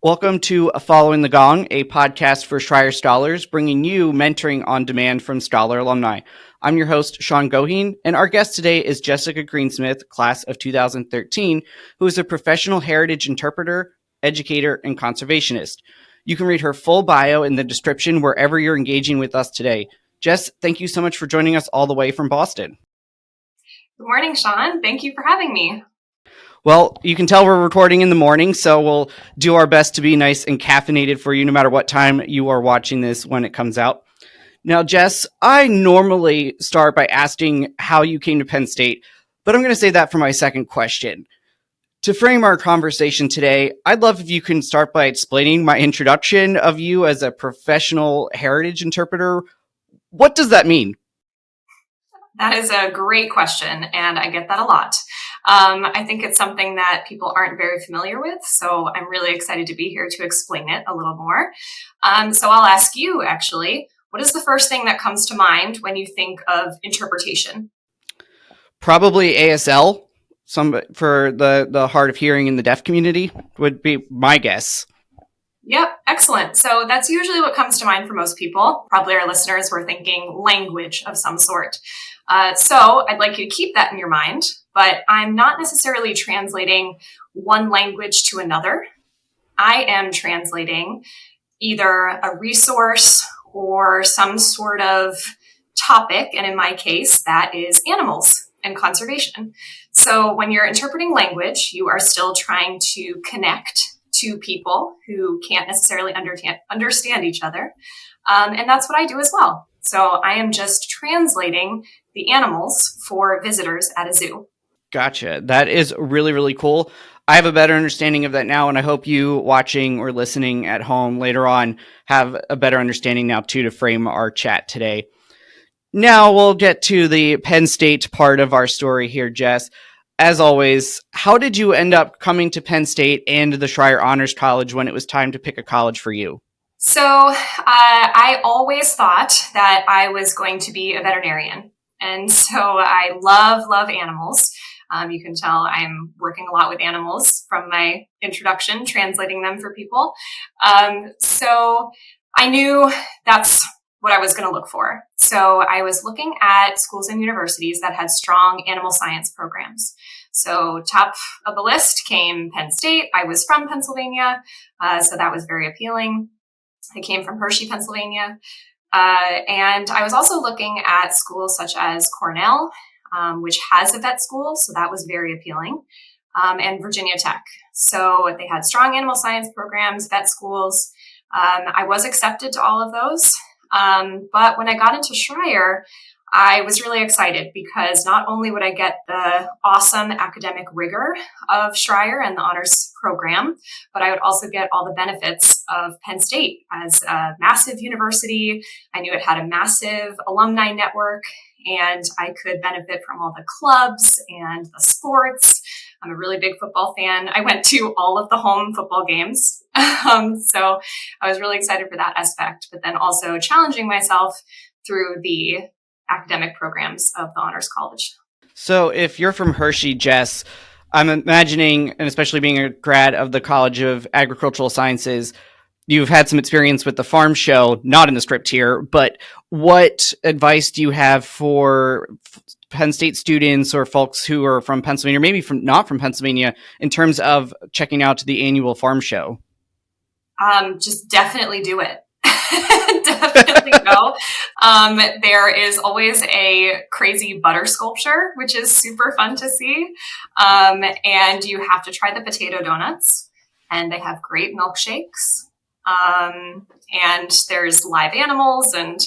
Welcome to Following the Gong, a podcast for Schreyer Scholars, bringing you mentoring on demand from Scholar Alumni. I'm your host, Sean Goheen, and our guest today is Jessica Greensmith, class of 2013, who is a professional heritage interpreter, educator, and conservationist. You can read her full bio in the description wherever you're engaging with us today. Jess, thank you so much for joining us all the way from Boston. Good morning, Sean. Thank you for having me. Well, you can tell we're recording in the morning, so we'll do our best to be nice and caffeinated for you no matter what time you are watching this when it comes out. Now, Jess, I normally start by asking how you came to Penn State, but I'm going to save that for my second question. To frame our conversation today, I'd love if you can start by explaining my introduction of you as a professional heritage interpreter. What does that mean? That is a great question, and I get that a lot. I think it's something that people aren't very familiar with, so I'm really excited to be here to explain it a little more. So I'll ask you, actually, what is the first thing that comes to mind when you think of interpretation? Probably ASL, for the hard of hearing in the deaf community would be my guess. Yep, excellent. So that's usually what comes to mind for most people. Probably our listeners were thinking language of some sort. So I'd like you to keep that in your mind, but I'm not necessarily translating one language to another. I am translating either a resource or some sort of topic, and in my case, that is animals and conservation. So when you're interpreting language, you are still trying to connect to people who can't necessarily understand each other. And that's what I do as well. So I am just translating the animals for visitors at a zoo. Gotcha. That is really, really cool. I have a better understanding of that now, and I hope you watching or listening at home later on have a better understanding now, too, to frame our chat today. Now we'll get to the Penn State part of our story here, Jess. As always, how did you end up coming to Penn State and the Schreyer Honors College when it was time to pick a college for you? So I always thought that I was going to be a veterinarian. And so I love animals. You can tell I'm working a lot with animals from my introduction, translating them for people. So I knew that's what I was going to look for. So I was looking at schools and universities that had strong animal science programs. So top of the list came Penn State. I was from Pennsylvania, so that was very appealing. I came from Hershey, Pennsylvania. And I was also looking at schools such as Cornell, which has a vet school, so that was very appealing, and Virginia Tech. So they had strong animal science programs, vet schools. I was accepted to all of those. But when I got into Schreyer, I was really excited because not only would I get the awesome academic rigor of Schreyer and the honors program, but I would also get all the benefits of Penn State as a massive university. I knew it had a massive alumni network, and I could benefit from all the clubs and the sports. I'm a really big football fan. I went to all of the home football games. So I was really excited for that aspect, but then also challenging myself through the academic programs of the Honors College. So if you're from Hershey, Jess, I'm imagining, and especially being a grad of the College of Agricultural Sciences, you've had some experience with the farm show, not in the script here, but what advice do you have for Penn State students or folks who are from Pennsylvania, or maybe not from Pennsylvania, in terms of checking out the annual farm show? Just definitely do it. Definitely go. There is always a crazy butter sculpture, which is super fun to see. And you have to try the potato donuts, and they have great milkshakes. And there's live animals and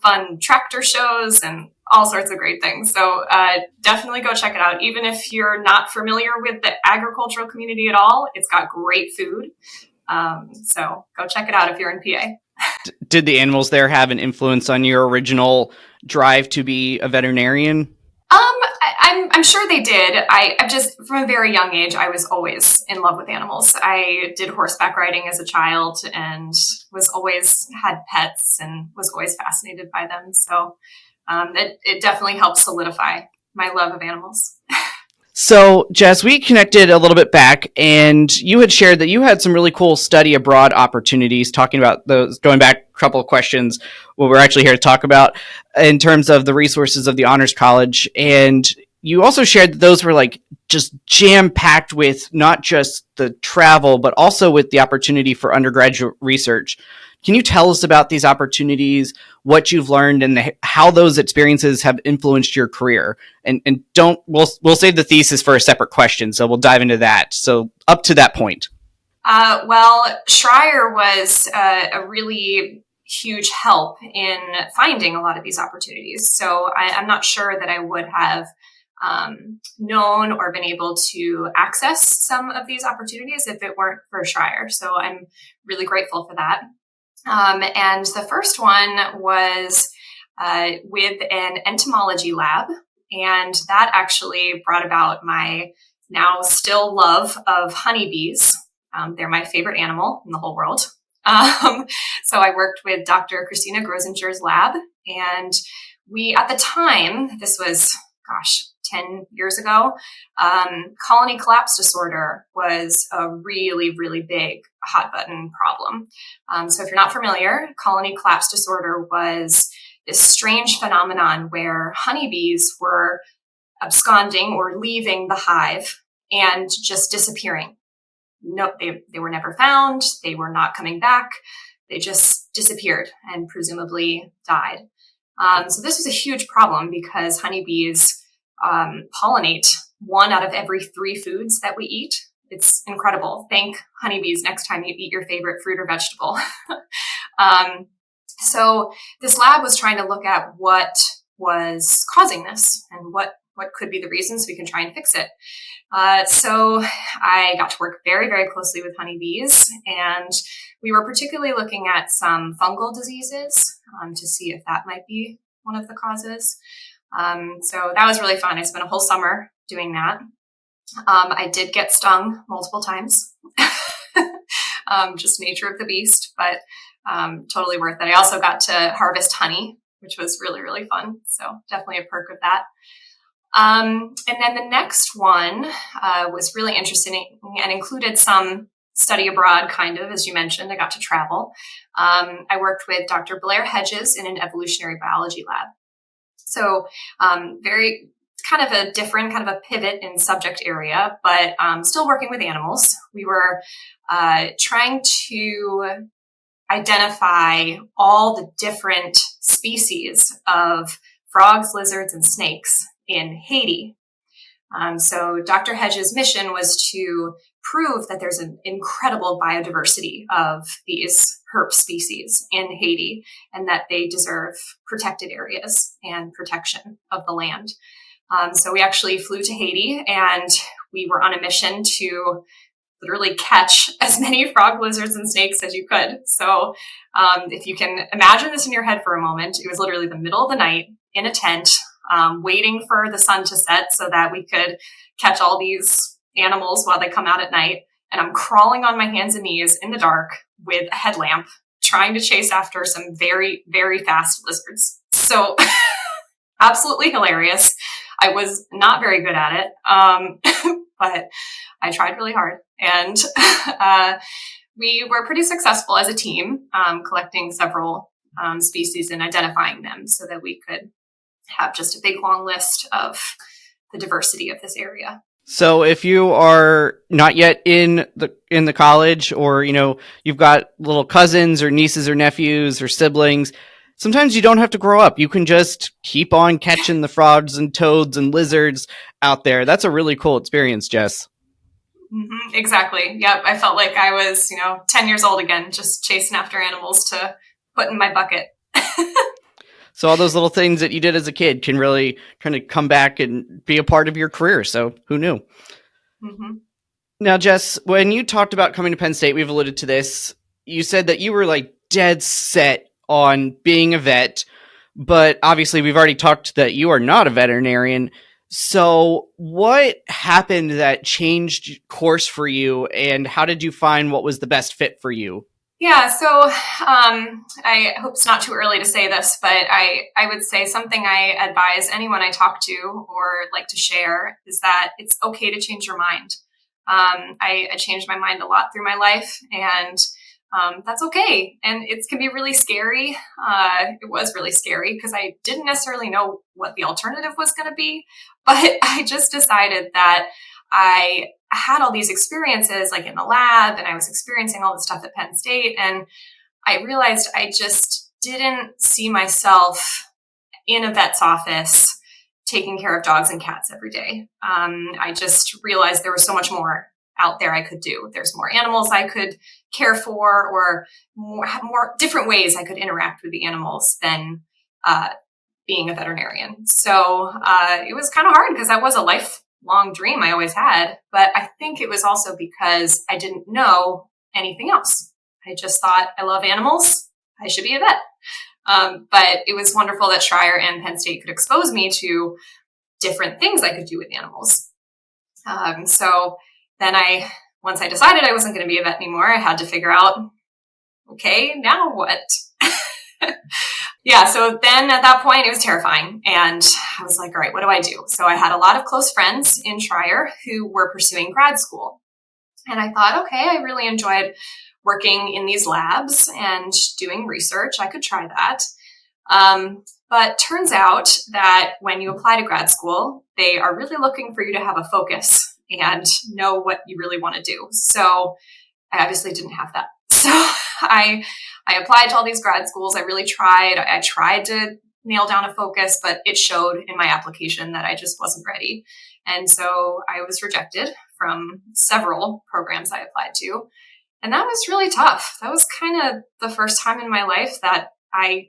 fun tractor shows and all sorts of great things. So definitely go check it out. Even if you're not familiar with the agricultural community at all, it's got great food. So go check it out if you're in PA. Did the animals there have an influence on your original drive to be a veterinarian? I'm sure they did. I just, from a very young age, I was always in love with animals. I did horseback riding as a child and was always had pets and was always fascinated by them. So it definitely helped solidify my love of animals. So, Jess, we connected a little bit back, and you had shared that you had some really cool study abroad opportunities, talking about those, going back a couple of questions, what we're actually here to talk about in terms of the resources of the Honors College. And you also shared that those were like just jam packed with not just the travel, but also with the opportunity for undergraduate research. Can you tell us about these opportunities, what you've learned, and how those experiences have influenced your career? And don't we'll save the thesis for a separate question, so we'll dive into that. So up to that point. Well, Schreyer was a really huge help in finding a lot of these opportunities. So I'm not sure that I would have known or been able to access some of these opportunities if it weren't for Schreyer. So I'm really grateful for that. And the first one was with an entomology lab. And that actually brought about my now still love of honeybees. They're my favorite animal in the whole world. So I worked with Dr. Christina Grosinger's lab. And we, at the time, this was, 10 years ago, colony collapse disorder was a really, really big hot button problem. So if you're not familiar, colony collapse disorder was this strange phenomenon where honeybees were absconding or leaving the hive and just disappearing. No, they were never found. They were not coming back. They just disappeared and presumably died. So this was a huge problem because honeybees pollinate 1 out of every 3 foods that we eat. It's incredible. Thank honeybees next time you eat your favorite fruit or vegetable. So this lab was trying to look at what was causing this and what could be the reasons we can try and fix it. So I got to work very, very closely with honeybees, and we were particularly looking at some fungal diseases to see if that might be one of the causes. So that was really fun. I spent a whole summer doing that. I did get stung multiple times, just nature of the beast, but totally worth it. I also got to harvest honey, which was really, really fun. So definitely a perk of that. And then the next one was really interesting and included some study abroad, kind of, as you mentioned. I got to travel. I worked with Dr. Blair Hedges in an evolutionary biology lab. So very kind of a different, kind of a pivot in subject area, but still working with animals. We were trying to identify all the different species of frogs, lizards, and snakes in Haiti. So Dr. Hedges' mission was to prove that there's an incredible biodiversity of these herp species in Haiti and that they deserve protected areas and protection of the land. So we actually flew to Haiti and we were on a mission to literally catch as many frog, lizards, and snakes as you could. So if you can imagine this in your head for a moment, it was literally the middle of the night in a tent, waiting for the sun to set so that we could catch all these animals while they come out at night. And I'm crawling on my hands and knees in the dark with a headlamp, trying to chase after some very, very fast lizards. So absolutely hilarious. I was not very good at it, but I tried really hard. And we were pretty successful as a team, collecting several species and identifying them so that we could have just a big long list of the diversity of this area. So if you are not yet in the college, or you've got little cousins or nieces or nephews or siblings, sometimes you don't have to grow up. You can just keep on catching the frogs and toads and lizards out there. That's a really cool experience, Jess. Mm-hmm, exactly. Yep. I felt like I was, 10 years old again, just chasing after animals to put in my bucket. So all those little things that you did as a kid can really kind of come back and be a part of your career. So who knew? Mm-hmm. Now, Jess, when you talked about coming to Penn State, we've alluded to this. You said that you were like dead set on being a vet, but obviously we've already talked that you are not a veterinarian. So what happened that changed course for you, and how did you find what was the best fit for you? Yeah, so I hope it's not too early to say this, but I would say something I advise anyone I talk to or like to share is that it's okay to change your mind. I changed my mind a lot through my life, and that's okay. And it can be really scary. It was really scary because I didn't necessarily know what the alternative was going to be, but I just decided that I had all these experiences like in the lab, and I was experiencing all this stuff at Penn State. And I realized I just didn't see myself in a vet's office taking care of dogs and cats every day. I just realized there was so much more out there I could do. There's more animals I could care for, or more different ways I could interact with the animals than being a veterinarian. So it was kind of hard because that was a lifelong dream I always had. But I think it was also because I didn't know anything else. I just thought, I love animals, I should be a vet. But it was wonderful that Schreyer and Penn State could expose me to different things I could do with animals. So then once I decided I wasn't going to be a vet anymore, I had to figure out, okay, now what? Yeah, so then at that point, it was terrifying. And I was like, all right, what do I do? So I had a lot of close friends in Schreyer who were pursuing grad school. And I thought, okay, I really enjoyed working in these labs and doing research. I could try that. But turns out that when you apply to grad school, they are really looking for you to have a focus and know what you really want to do. So I obviously didn't have that. So I applied to all these grad schools. I really tried. I tried to nail down a focus, but it showed in my application that I just wasn't ready. And so I was rejected from several programs I applied to. And that was really tough. That was kind of the first time in my life that I'm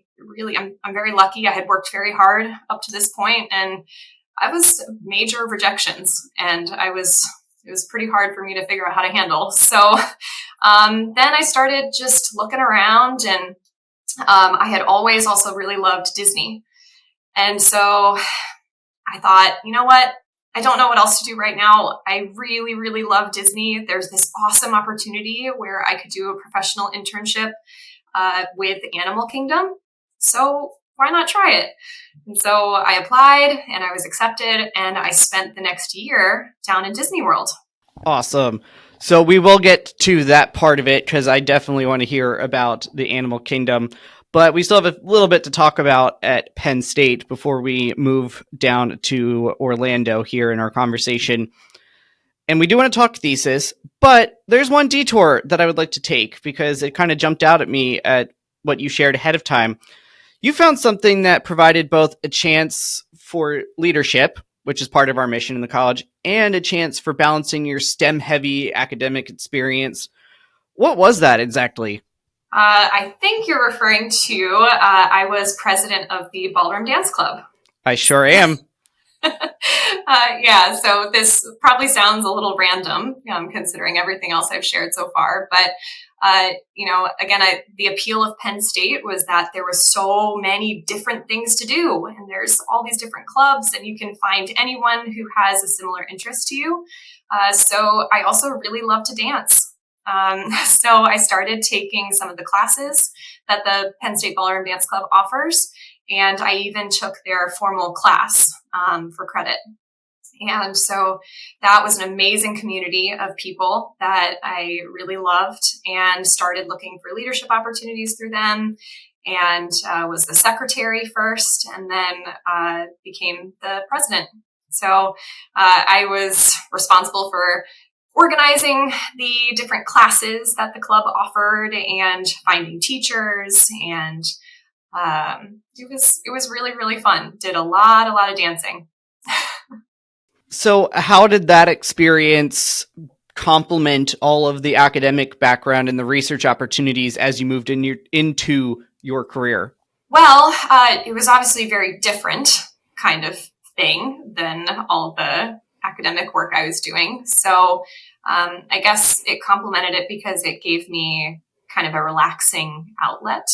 very lucky. I had worked very hard up to this point, and I was major rejections, and it was pretty hard for me to figure out how to handle. So then I started just looking around, and I had always also really loved Disney. And so I thought, you know what? I don't know what else to do right now. I really, really love Disney. There's this awesome opportunity where I could do a professional internship with Animal Kingdom. So why not try it? And so I applied and I was accepted, and I spent the next year down in Disney World. Awesome. So we will get to that part of it because I definitely want to hear about the Animal Kingdom. But we still have a little bit to talk about at Penn State before we move down to Orlando here in our conversation. And we do want to talk thesis, but there's one detour that I would like to take because it kind of jumped out at me at what you shared ahead of time. You found something that provided both a chance for leadership, which is part of our mission in the college, and a chance for balancing your STEM-heavy academic experience. What was that exactly? I think you're referring to, I was president of the Ballroom Dance Club. I sure am. Yeah, so this probably sounds a little random, considering everything else I've shared so far. But, again, the appeal of Penn State was that there were so many different things to do. And there's all these different clubs, and you can find anyone who has a similar interest to you. So I also really love to dance. So I started taking some of the classes that the Penn State Ballroom Dance Club offers, and I even took their formal class for credit. And so that was an amazing community of people that I really loved, and started looking for leadership opportunities through them, and was the secretary first, and then became the president. So I was responsible for organizing the different classes that the club offered and finding teachers, and it was really, really fun. Did a lot of dancing. So how did that experience complement all of the academic background and the research opportunities as you moved into your career? Well, it was obviously a very different kind of thing than all the academic work I was doing. So I guess it complemented it because it gave me kind of a relaxing outlet.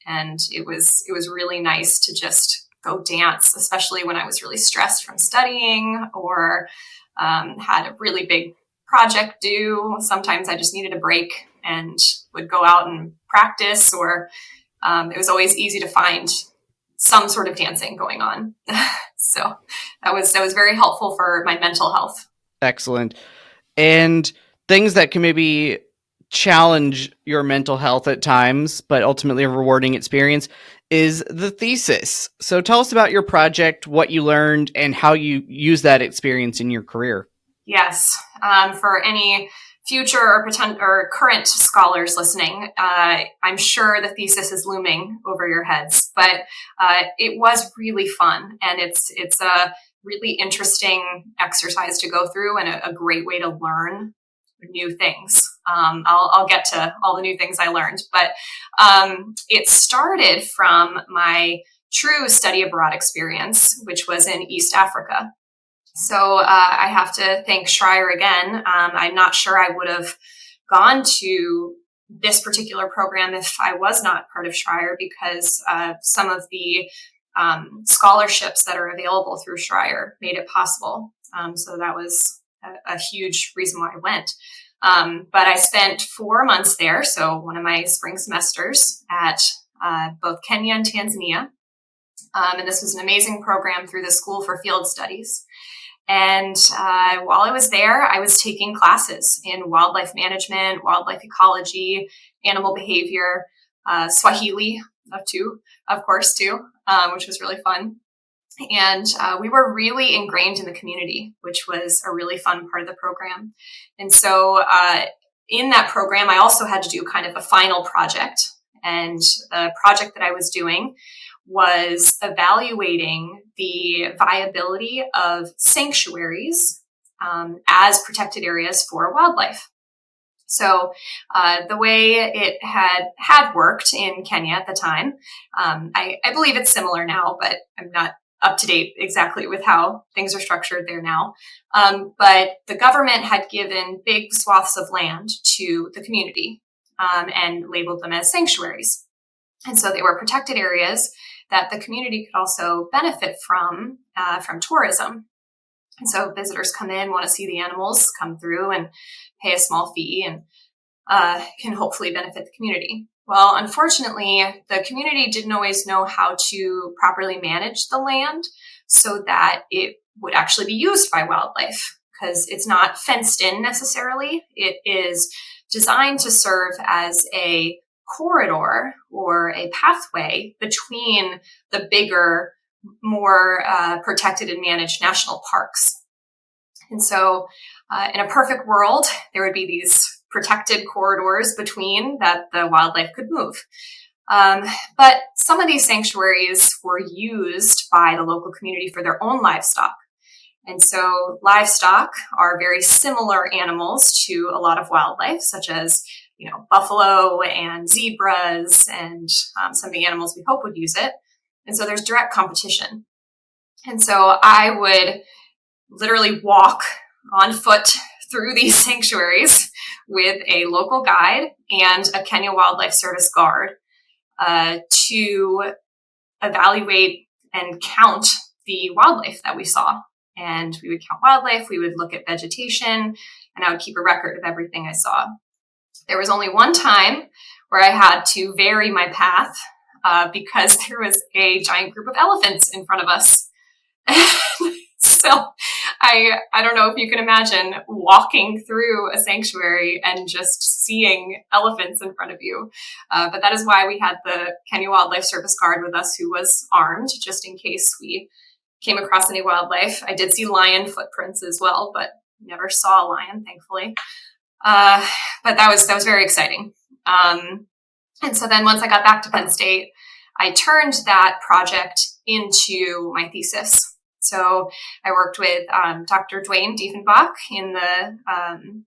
And it was really nice to just go dance, especially when I was really stressed from studying or had a really big project due. Sometimes I just needed a break, and would go out and practice, or it was always easy to find some sort of dancing going on. So that was very helpful for my mental health. Excellent. And things that can maybe challenge your mental health at times, but ultimately a rewarding experience, is the thesis. So tell us about your project, what you learned, and how you use that experience in your career. Yes. For any future or potential or current scholars listening, I'm sure the thesis is looming over your heads, but it was really fun, and it's a really interesting exercise to go through, and a great way to learn new things. I'll get to all the new things I learned, but it started from my true study abroad experience, which was in East Africa. So I have to thank Schreyer again. I'm not sure I would have gone to this particular program if I was not part of Schreyer, because some of the scholarships that are available through Schreyer made it possible. So that was a huge reason why I went. But I spent 4 months there, so one of my spring semesters at both Kenya and Tanzania. And this was an amazing program through the School for Field Studies. And while I was there, I was taking classes in wildlife management, wildlife ecology, animal behavior, Swahili, of course, which was really fun. And we were really ingrained in the community, which was a really fun part of the program. And so in that program, I also had to do kind of a final project. And the project that I was doing was evaluating the viability of sanctuaries as protected areas for wildlife. So the way it had worked in Kenya at the time, I believe it's similar now, but I'm not up to date exactly with how things are structured there now. But the government had given big swaths of land to the community and labeled them as sanctuaries. And so they were protected areas that the community could also benefit from tourism. And so visitors come in, want to see the animals, come through and pay a small fee, and can hopefully benefit the community. Well, unfortunately, the community didn't always know how to properly manage the land so that it would actually be used by wildlife, because it's not fenced in necessarily. It is designed to serve as a corridor or a pathway between the bigger, more protected and managed national parks. And so in a perfect world, there would be these protected corridors between that the wildlife could move. But some of these sanctuaries were used by the local community for their own livestock. And so livestock are very similar animals to a lot of wildlife, such as buffalo and zebras and some of the animals we hope would use it. And so there's direct competition. And so I would literally walk on foot through these sanctuaries with a local guide and a Kenya Wildlife Service guard to evaluate and count the wildlife that we saw. And we would count wildlife, we would look at vegetation, and I would keep a record of everything I saw. There was only one time where I had to vary my path because there was a giant group of elephants in front of us. So I don't know if you can imagine walking through a sanctuary and just seeing elephants in front of you. But that is why we had the Kenya Wildlife Service guard with us, who was armed just in case we came across any wildlife. I did see lion footprints as well, but never saw a lion, thankfully. But that was very exciting. And so then once I got back to Penn State, I turned that project into my thesis. So I worked with Dr. Dwayne Diefenbach in the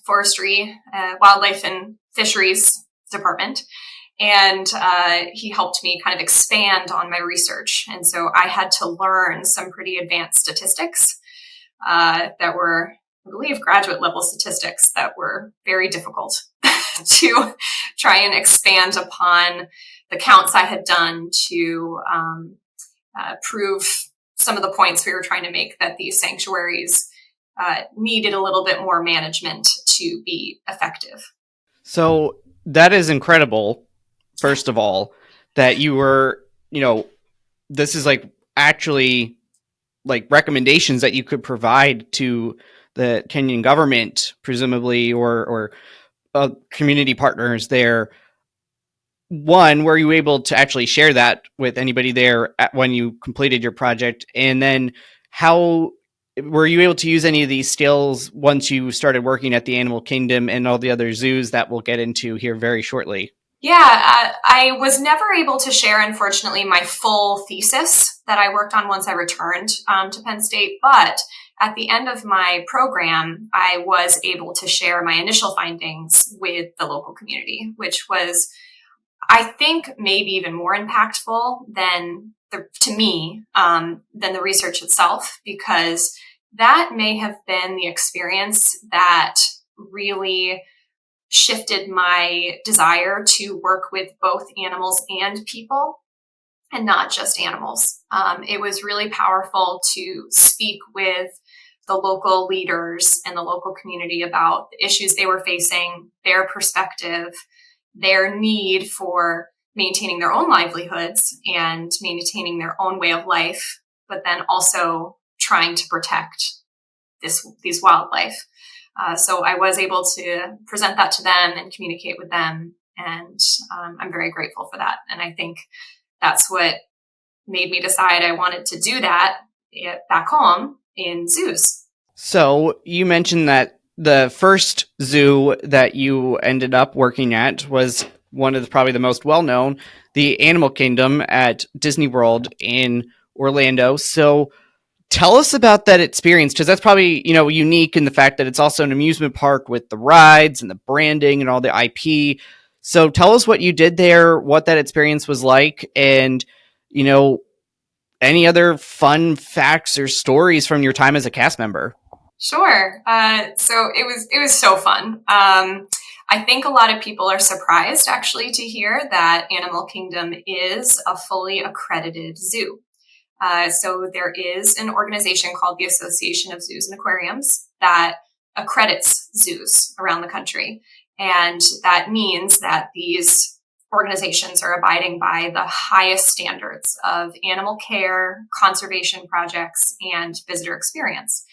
Forestry, Wildlife and Fisheries department. And he helped me kind of expand on my research. And so I had to learn some pretty advanced statistics that were, I believe, graduate level statistics that were very difficult to try and expand upon the counts I had done to prove some of the points we were trying to make, that these sanctuaries needed a little bit more management to be effective. So that is incredible, first of all, that you were, this is like actually like recommendations that you could provide to the Kenyan government, presumably, or community partners there. One, were you able to actually share that with anybody there when you completed your project? And then how were you able to use any of these skills once you started working at the Animal Kingdom and all the other zoos that we'll get into here very shortly? Yeah, I was never able to share, unfortunately, my full thesis that I worked on once I returned to Penn State. But at the end of my program, I was able to share my initial findings with the local community, which was, I think, maybe even more impactful to me than the research itself, because that may have been the experience that really shifted my desire to work with both animals and people, and not just animals. It was really powerful to speak with the local leaders and the local community about the issues they were facing, their perspective, their need for maintaining their own livelihoods and maintaining their own way of life, but then also trying to protect these wildlife. So I was able to present that to them and communicate with them. And I'm very grateful for that. And I think that's what made me decide I wanted to do that back home in zoos. So you mentioned that the first zoo that you ended up working at was one of probably the most well-known, the Animal Kingdom at Disney World in Orlando. So tell us about that experience, because that's probably, unique in the fact that it's also an amusement park with the rides and the branding and all the IP. So tell us what you did there, what that experience was like, and, any other fun facts or stories from your time as a cast member. Sure. So it was so fun. I think a lot of people are surprised actually to hear that Animal Kingdom is a fully accredited zoo. So there is an organization called the Association of Zoos and Aquariums that accredits zoos around the country. And that means that these organizations are abiding by the highest standards of animal care, conservation projects, and visitor experience.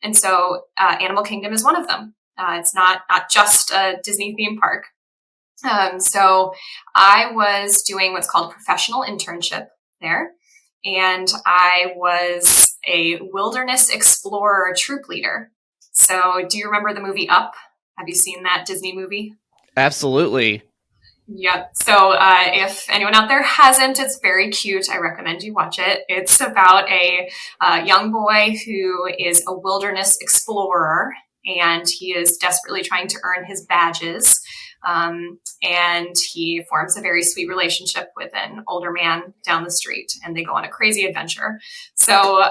And so Animal Kingdom is one of them. It's not just a Disney theme park. So I was doing what's called a professional internship there. And I was a wilderness explorer troop leader. So do you remember the movie Up? Have you seen that Disney movie? Absolutely. Yep. So if anyone out there hasn't, it's very cute. I recommend you watch it. It's about a young boy who is a wilderness explorer, and he is desperately trying to earn his badges. And he forms a very sweet relationship with an older man down the street, and they go on a crazy adventure. So,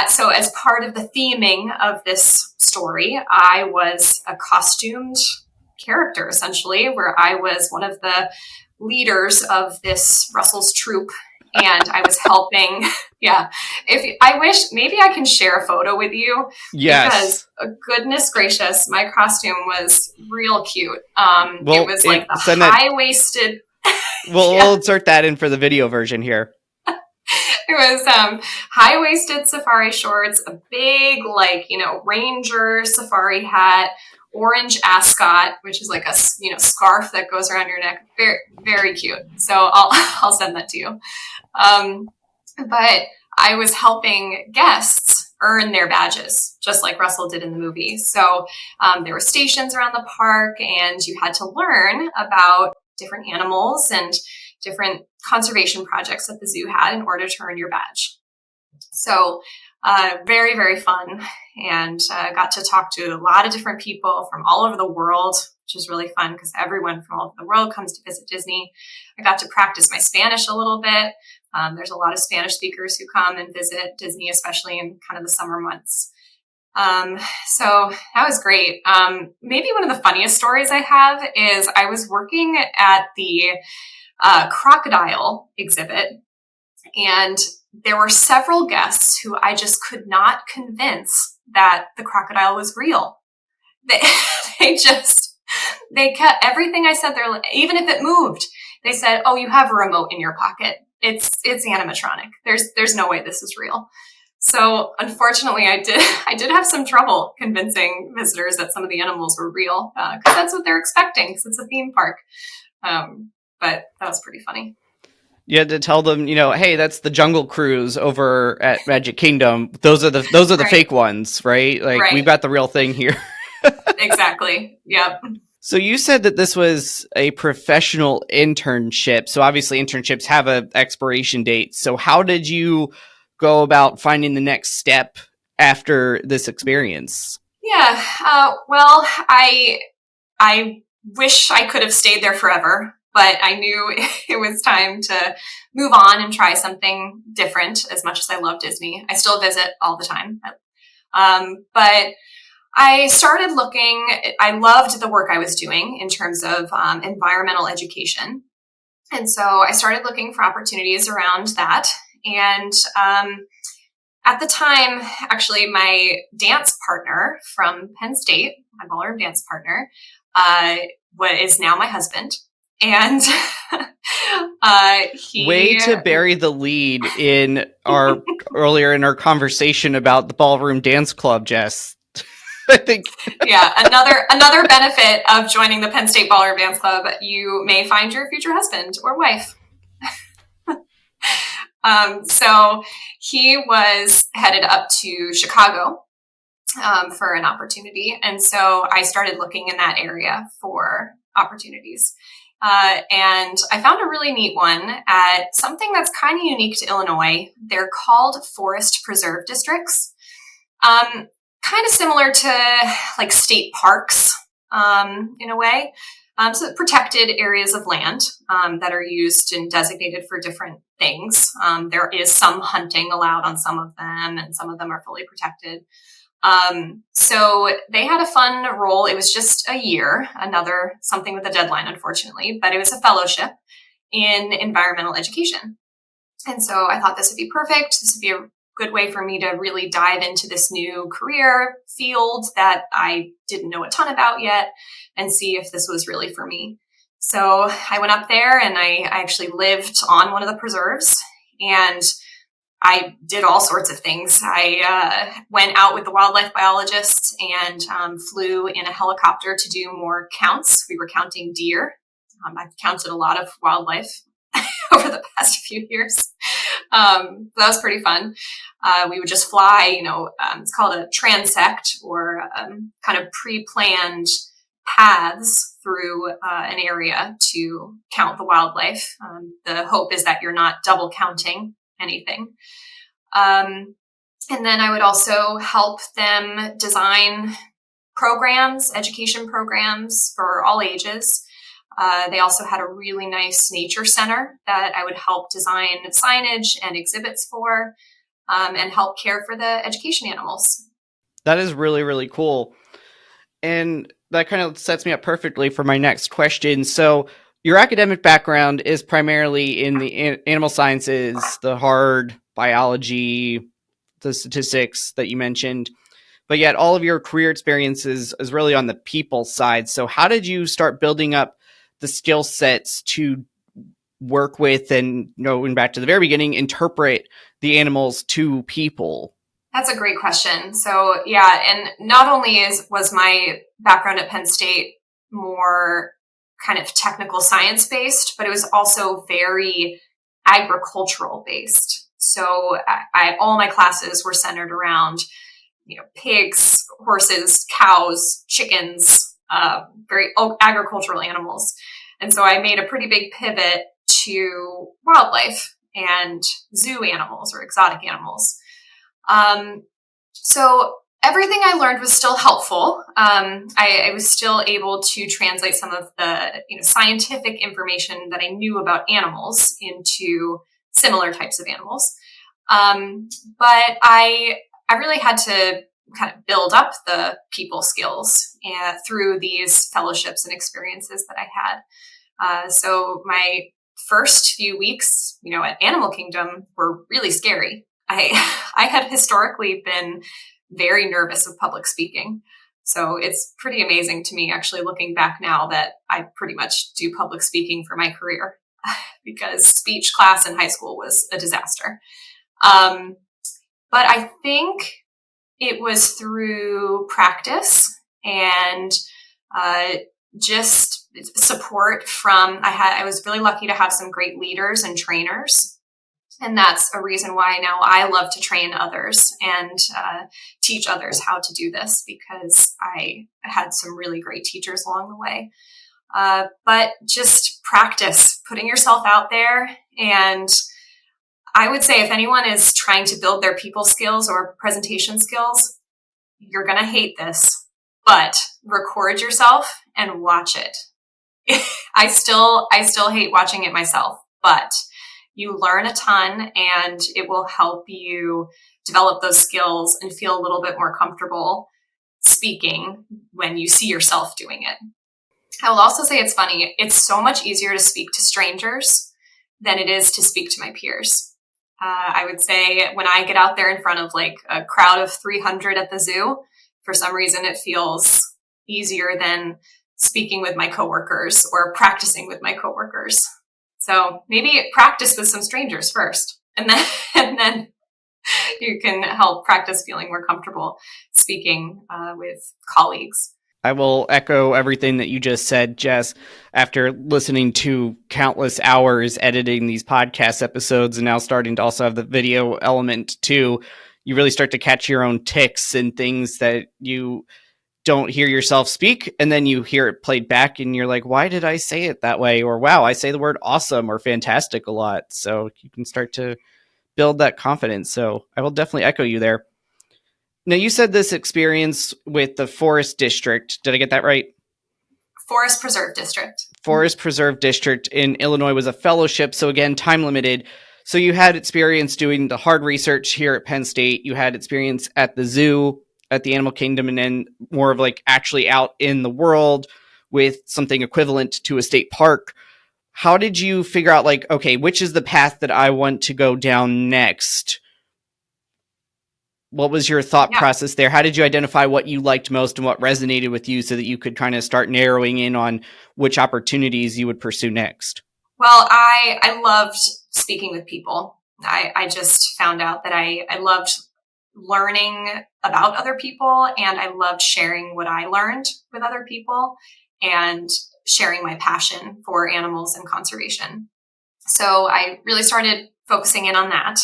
so as part of the theming of this story, I was a costumed character, essentially, where I was one of the leaders of this Russell's troop, and I was helping. Yeah, if I wish maybe I can share a photo with you. Yes. Because goodness gracious, my costume was real cute. It was like the high-waisted. We'll insert that in for the video version here. It was high-waisted safari shorts, a big ranger safari hat, orange ascot, which is like a scarf that goes around your neck. Very, very cute. So I'll send that to you. But I was helping guests earn their badges, just like Russell did in the movie. So there were stations around the park, and you had to learn about different animals and different conservation projects that the zoo had in order to earn your badge. So very, very fun, and got to talk to a lot of different people from all over the world, which is really fun because everyone from all over the world comes to visit Disney. I got to practice my Spanish a little bit. There's a lot of Spanish speakers who come and visit Disney, especially in kind of the summer months. So that was great. Maybe one of the funniest stories I have is I was working at the crocodile exhibit, and there were several guests who I just could not convince that the crocodile was real. They just They kept everything I said there, even if it moved. They said, "Oh, you have a remote in your pocket. It's animatronic. There's no way this is real." So unfortunately, I did have some trouble convincing visitors that some of the animals were real, because that's what they're expecting, because it's a theme park. But that was pretty funny. You had to tell them, hey, that's the Jungle Cruise over at Magic Kingdom. Those are the Right. fake ones, right? Like, Right. we've got the real thing here. Exactly. Yep. So you said that this was a professional internship. So obviously internships have an expiration date. So how did you go about finding the next step after this experience? Yeah. Well, I wish I could have stayed there forever, but I knew it was time to move on and try something different. As much as I love Disney, I still visit all the time. But I started looking. I loved the work I was doing in terms of environmental education. And so I started looking for opportunities around that. And at the time, actually, my dance partner from Penn State, my ballroom dance partner, is now my husband. And Way to bury the lead in our earlier in our conversation about the ballroom dance club, Jess. I think. Yeah, another benefit of joining the Penn State Ballroom Dance Club, you may find your future husband or wife. So he was headed up to Chicago for an opportunity. And so I started looking in that area for opportunities. And I found a really neat one at something that's kind of unique to Illinois. They're called forest preserve districts. Kind of similar to like state parks in a way. So protected areas of land that are used and designated for different things. There is some hunting allowed on some of them, and some of them are fully protected. So they had a fun role. It was just a year, another something with a deadline, unfortunately, but it was a fellowship in environmental education. And so I thought this would be perfect. This would be a good way for me to really dive into this new career field that I didn't know a ton about yet and see if this was really for me. So I went up there and I actually lived on one of the preserves, and I did all sorts of things. I went out with the wildlife biologists and flew in a helicopter to do more counts. We were counting deer. I've counted a lot of wildlife over the past few years. That was pretty fun. We would just fly, it's called a transect, or kind of pre-planned paths through an area to count the wildlife. The hope is that you're not double counting anything. And then I would also help them design programs, education programs for all ages. They also had a really nice nature center that I would help design signage and exhibits for, and help care for the education animals. That is really, really cool. And that kind of sets me up perfectly for my next question. So your academic background is primarily in the animal sciences, the hard biology, the statistics that you mentioned, but yet all of your career experiences is really on the people side. So how did you start building up the skill sets to work with and, going back to the very beginning, interpret the animals to people? That's a great question. So yeah, and not only was my background at Penn State more kind of technical science based, but it was also very agricultural based. So all my classes were centered around, pigs, horses, cows, chickens, very agricultural animals. And so I made a pretty big pivot to wildlife and zoo animals or exotic animals. So everything I learned was still helpful. I was still able to translate some of the scientific information that I knew about animals into similar types of animals. But I really had to kind of build up the people skills through these fellowships and experiences that I had. So my first few weeks, at Animal Kingdom were really scary. I had historically been very nervous of public speaking. So it's pretty amazing to me, actually, looking back now, that I pretty much do public speaking for my career because speech class in high school was a disaster. But I think it was through practice and just support from, I was really lucky to have some great leaders and trainers. And that's a reason why now I love to train others and teach others how to do this, because I had some really great teachers along the way. But just practice, putting yourself out there. And I would say if anyone is trying to build their people skills or presentation skills, you're going to hate this, but record yourself and watch it. I still hate watching it myself, but you learn a ton and it will help you develop those skills and feel a little bit more comfortable speaking when you see yourself doing it. I will also say it's funny. It's so much easier to speak to strangers than it is to speak to my peers. I would say when I get out there in front of like a crowd of 300 at the zoo, for some reason it feels easier than speaking with my coworkers or practicing with my coworkers. So maybe practice with some strangers first, and then you can help practice feeling more comfortable speaking with colleagues. I will echo everything that you just said, Jess. After listening to countless hours editing these podcast episodes and now starting to also have the video element too, you really start to catch your own tics and things that you don't hear yourself speak, and then you hear it played back and you're like, why did I say it that way? Or wow, I say the word awesome or fantastic a lot. So you can start to build that confidence. So I will definitely echo you there. Now, you said this experience with the Forest District. Did I get that right? Forest Preserve District. Forest Preserve District in Illinois was a fellowship. So again, time limited. So you had experience doing the hard research here at Penn State. You had experience at the zoo, at the animal kingdom, and then more of like actually out in the world with something equivalent to a state park. How did you figure out like, okay, which is the path that I want to go down next? What was your thought process there? How did you identify what you liked most and what resonated with you so that you could kind of start narrowing in on which opportunities you would pursue next? Well, I loved speaking with people. I just found out that I loved learning about other people, and I loved sharing what I learned with other people and sharing my passion for animals and conservation. So I really started focusing in on that,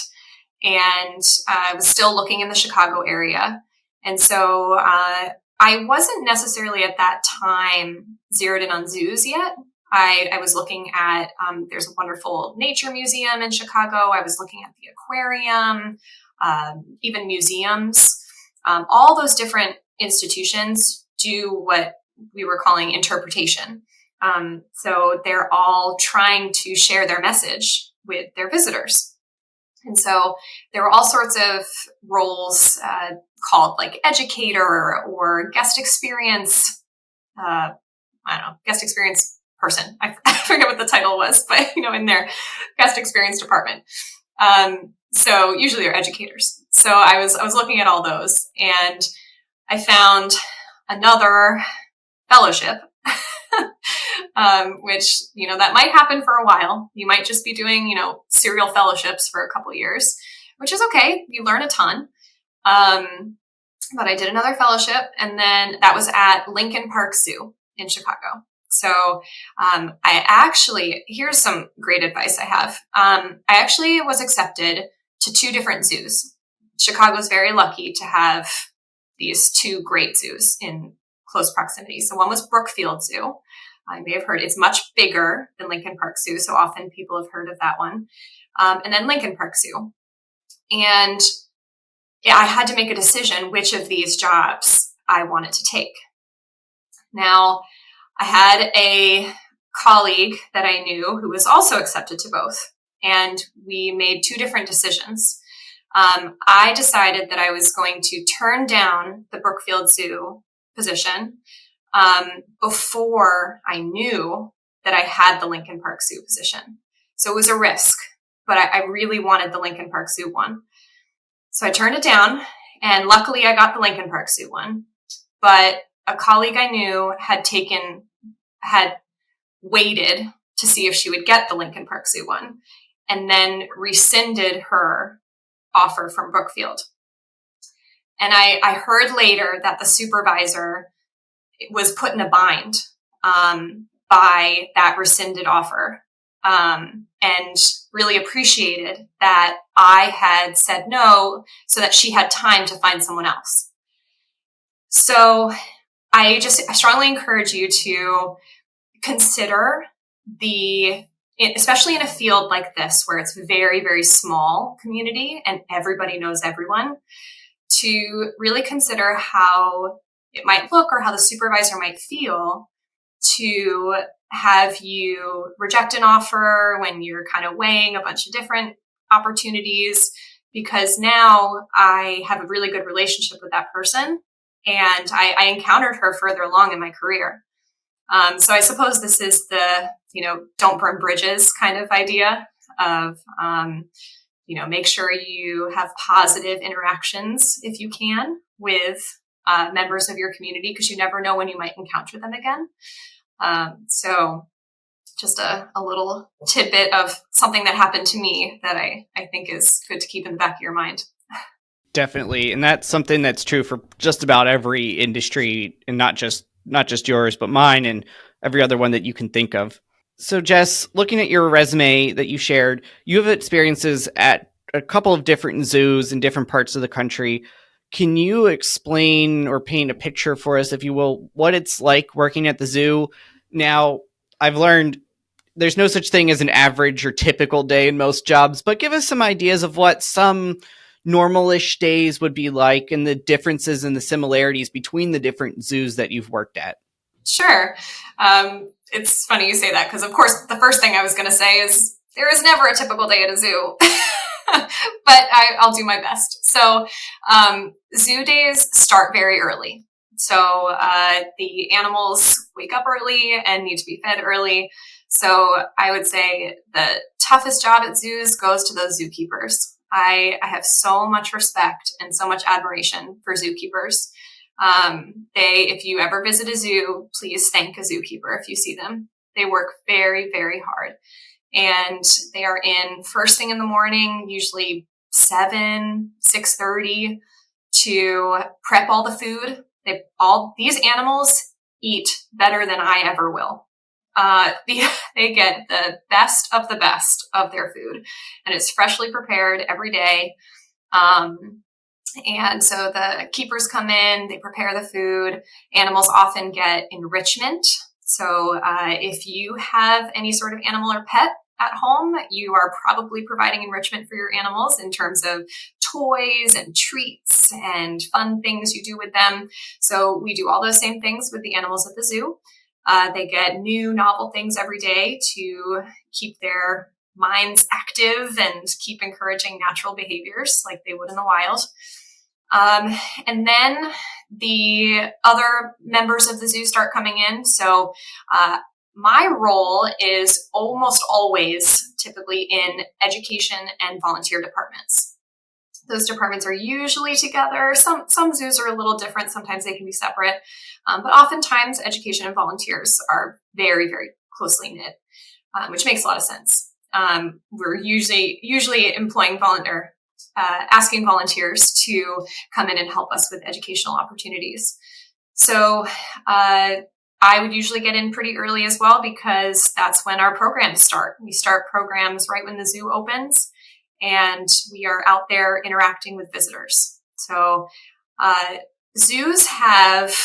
and I was still looking in the Chicago area. And so I wasn't necessarily at that time zeroed in on zoos yet. I was looking at, there's a wonderful nature museum in Chicago. I was looking at the aquarium, even museums. All those different institutions do what we were calling interpretation. So they're all trying to share their message with their visitors. And so there were all sorts of roles called like educator or guest experience, guest experience person. I forget what the title was, but in their guest experience department. So usually they're educators. So I was looking at all those, and I found another fellowship, which, that might happen for a while. You might just be doing, serial fellowships for a couple of years, which is okay. You learn a ton. But I did another fellowship, and then that was at Lincoln Park Zoo in Chicago. So here's some great advice I have. I actually was accepted to 2 different zoos. Chicago's very lucky to have these 2 great zoos in close proximity. So one was Brookfield Zoo. I may have heard it's much bigger than Lincoln Park Zoo, so often people have heard of that one. And then Lincoln Park Zoo. And I had to make a decision which of these jobs I wanted to take. Now, I had a colleague that I knew who was also accepted to both, and we made 2 different decisions. I decided that I was going to turn down the Brookfield Zoo position before I knew that I had the Lincoln Park Zoo position. So it was a risk, but I really wanted the Lincoln Park Zoo one. So I turned it down, and luckily I got the Lincoln Park Zoo one. But a colleague I knew had waited to see if she would get the Lincoln Park Zoo one, and then rescinded her offer from Brookfield. And I heard later that the supervisor was put in a bind by that rescinded offer, and really appreciated that I had said no so that she had time to find someone else. So I strongly encourage you to consider especially in a field like this, where it's very, very small community and everybody knows everyone, to really consider how it might look or how the supervisor might feel to have you reject an offer when you're kind of weighing a bunch of different opportunities, because now I have a really good relationship with that person and I encountered her further along in my career. So I suppose this is the, don't burn bridges kind of idea of, make sure you have positive interactions if you can with members of your community, because you never know when you might encounter them again. So just a little tidbit of something that happened to me that I think is good to keep in the back of your mind. Definitely. And that's something that's true for just about every industry, and not just yours, but mine and every other one that you can think of. So Jess, looking at your resume that you shared, you have experiences at a couple of different zoos in different parts of the country. Can you explain or paint a picture for us, if you will, what it's like working at the zoo? Now, I've learned there's no such thing as an average or typical day in most jobs, but give us some ideas of what some normal-ish days would be like and the differences and the similarities between the different zoos that you've worked at. Sure. It's funny you say that, because of course the first thing I was going to say is there is never a typical day at a zoo, but I'll do my best. So zoo days start very early. So the animals wake up early and need to be fed early. So I would say the toughest job at zoos goes to those zookeepers. I have so much respect and so much admiration for zookeepers. If you ever visit a zoo, please thank a zookeeper if you see them. They work very, very hard. And they are in first thing in the morning, usually 6:30, to prep all the food. These animals eat better than I ever will. They get the best of their food, and it's freshly prepared every day. And so the keepers come in, they prepare the food. Animals often get enrichment. So if you have any sort of animal or pet at home, you are probably providing enrichment for your animals in terms of toys and treats and fun things you do with them. So we do all those same things with the animals at the zoo. They get new novel things every day to keep their minds active and keep encouraging natural behaviors like they would in the wild. And then the other members of the zoo start coming in. So my role is almost always typically in education and volunteer departments. Those departments are usually together. Some zoos are a little different. Sometimes they can be separate. But oftentimes education and volunteers are very, very closely knit, which makes a lot of sense. We're usually employing asking volunteers to come in and help us with educational opportunities. So I would usually get in pretty early as well, because that's when our programs start. We start programs right when the zoo opens, and we are out there interacting with visitors. So zoos have,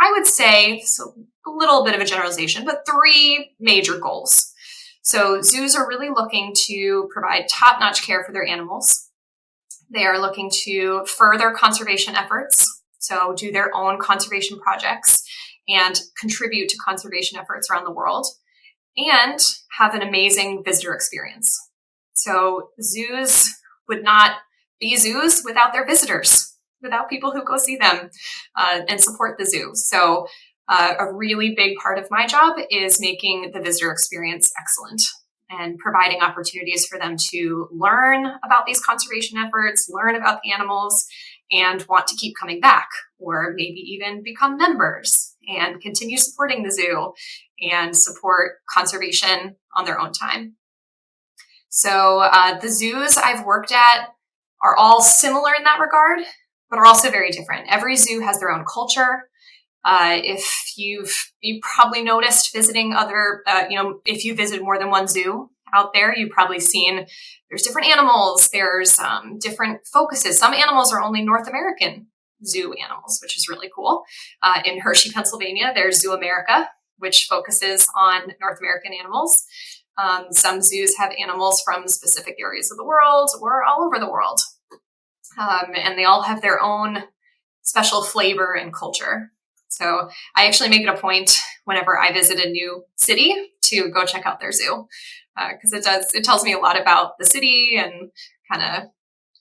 I would say, so a little bit of a generalization, but 3 major goals. So zoos are really looking to provide top-notch care for their animals. They are looking to further conservation efforts, so do their own conservation projects and contribute to conservation efforts around the world, and have an amazing visitor experience. So zoos would not be zoos without their visitors, without people who go see them and support the zoo. So a really big part of my job is making the visitor experience excellent and providing opportunities for them to learn about these conservation efforts, learn about the animals, and want to keep coming back, or maybe even become members and continue supporting the zoo and support conservation on their own time. So the zoos I've worked at are all similar in that regard, but are also very different. Every zoo has their own culture. If you probably noticed visiting other, if you visit more than one zoo out there, you've probably seen there's different animals, there's different focuses. Some animals are only North American zoo animals, which is really cool. In Hershey, Pennsylvania, there's Zoo America, which focuses on North American animals. Some zoos have animals from specific areas of the world or all over the world. And they all have their own special flavor and culture. So I actually make it a point whenever I visit a new city to go check out their zoo, because it tells me a lot about the city and kind of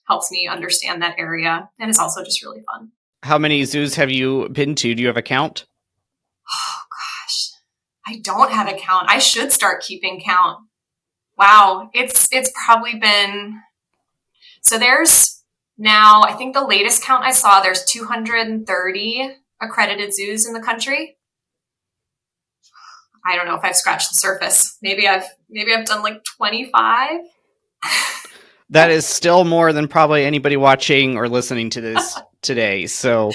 helps me understand that area. And it's also just really fun. How many zoos have you been to? Do you have a count? Oh gosh, I don't have a count. I should start keeping count. Wow, it's probably been, so there's now, I think the latest count I saw, there's 230 accredited zoos in the country. I don't know if I've scratched the surface. Maybe I've done like 25. That is still more than probably anybody watching or listening to this today. So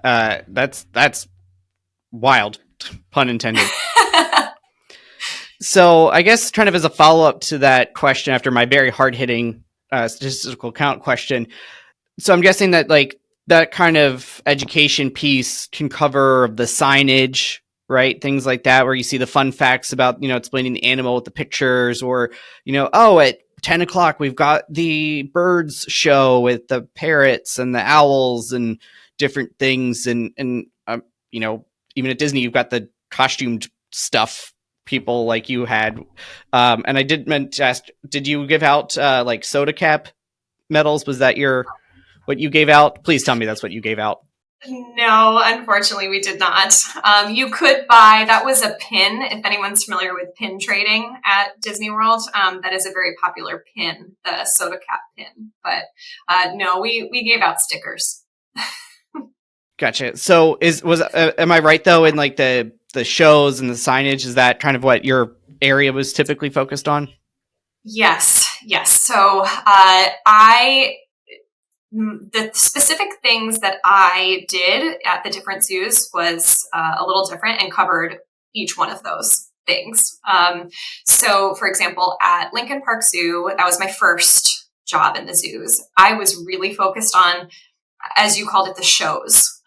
that's wild, pun intended. So I guess kind of as a follow-up to that question after my very hard-hitting statistical count question. So I'm guessing that like that kind of education piece can cover the signage, right? Things like that, where you see the fun facts about, explaining the animal with the pictures, or, at 10 o'clock, we've got the birds show with the parrots and the owls and different things. And even at Disney, you've got the costumed stuff people like you had. And I did meant to ask, did you give out like soda cap medals? Was that what you gave out? Please tell me that's what you gave out. No, unfortunately, we did not. You could buy, that was a pin. If anyone's familiar with pin trading at Disney World, that is a very popular pin, the soda cap pin. But no, we gave out stickers. Gotcha. So am I right though in like the shows and the signage? Is that kind of what your area was typically focused on? Yes. So the specific things that I did at the different zoos was a little different and covered each one of those things. So for example, at Lincoln Park Zoo, that was my first job in the zoos. I was really focused on, as you called it, the shows.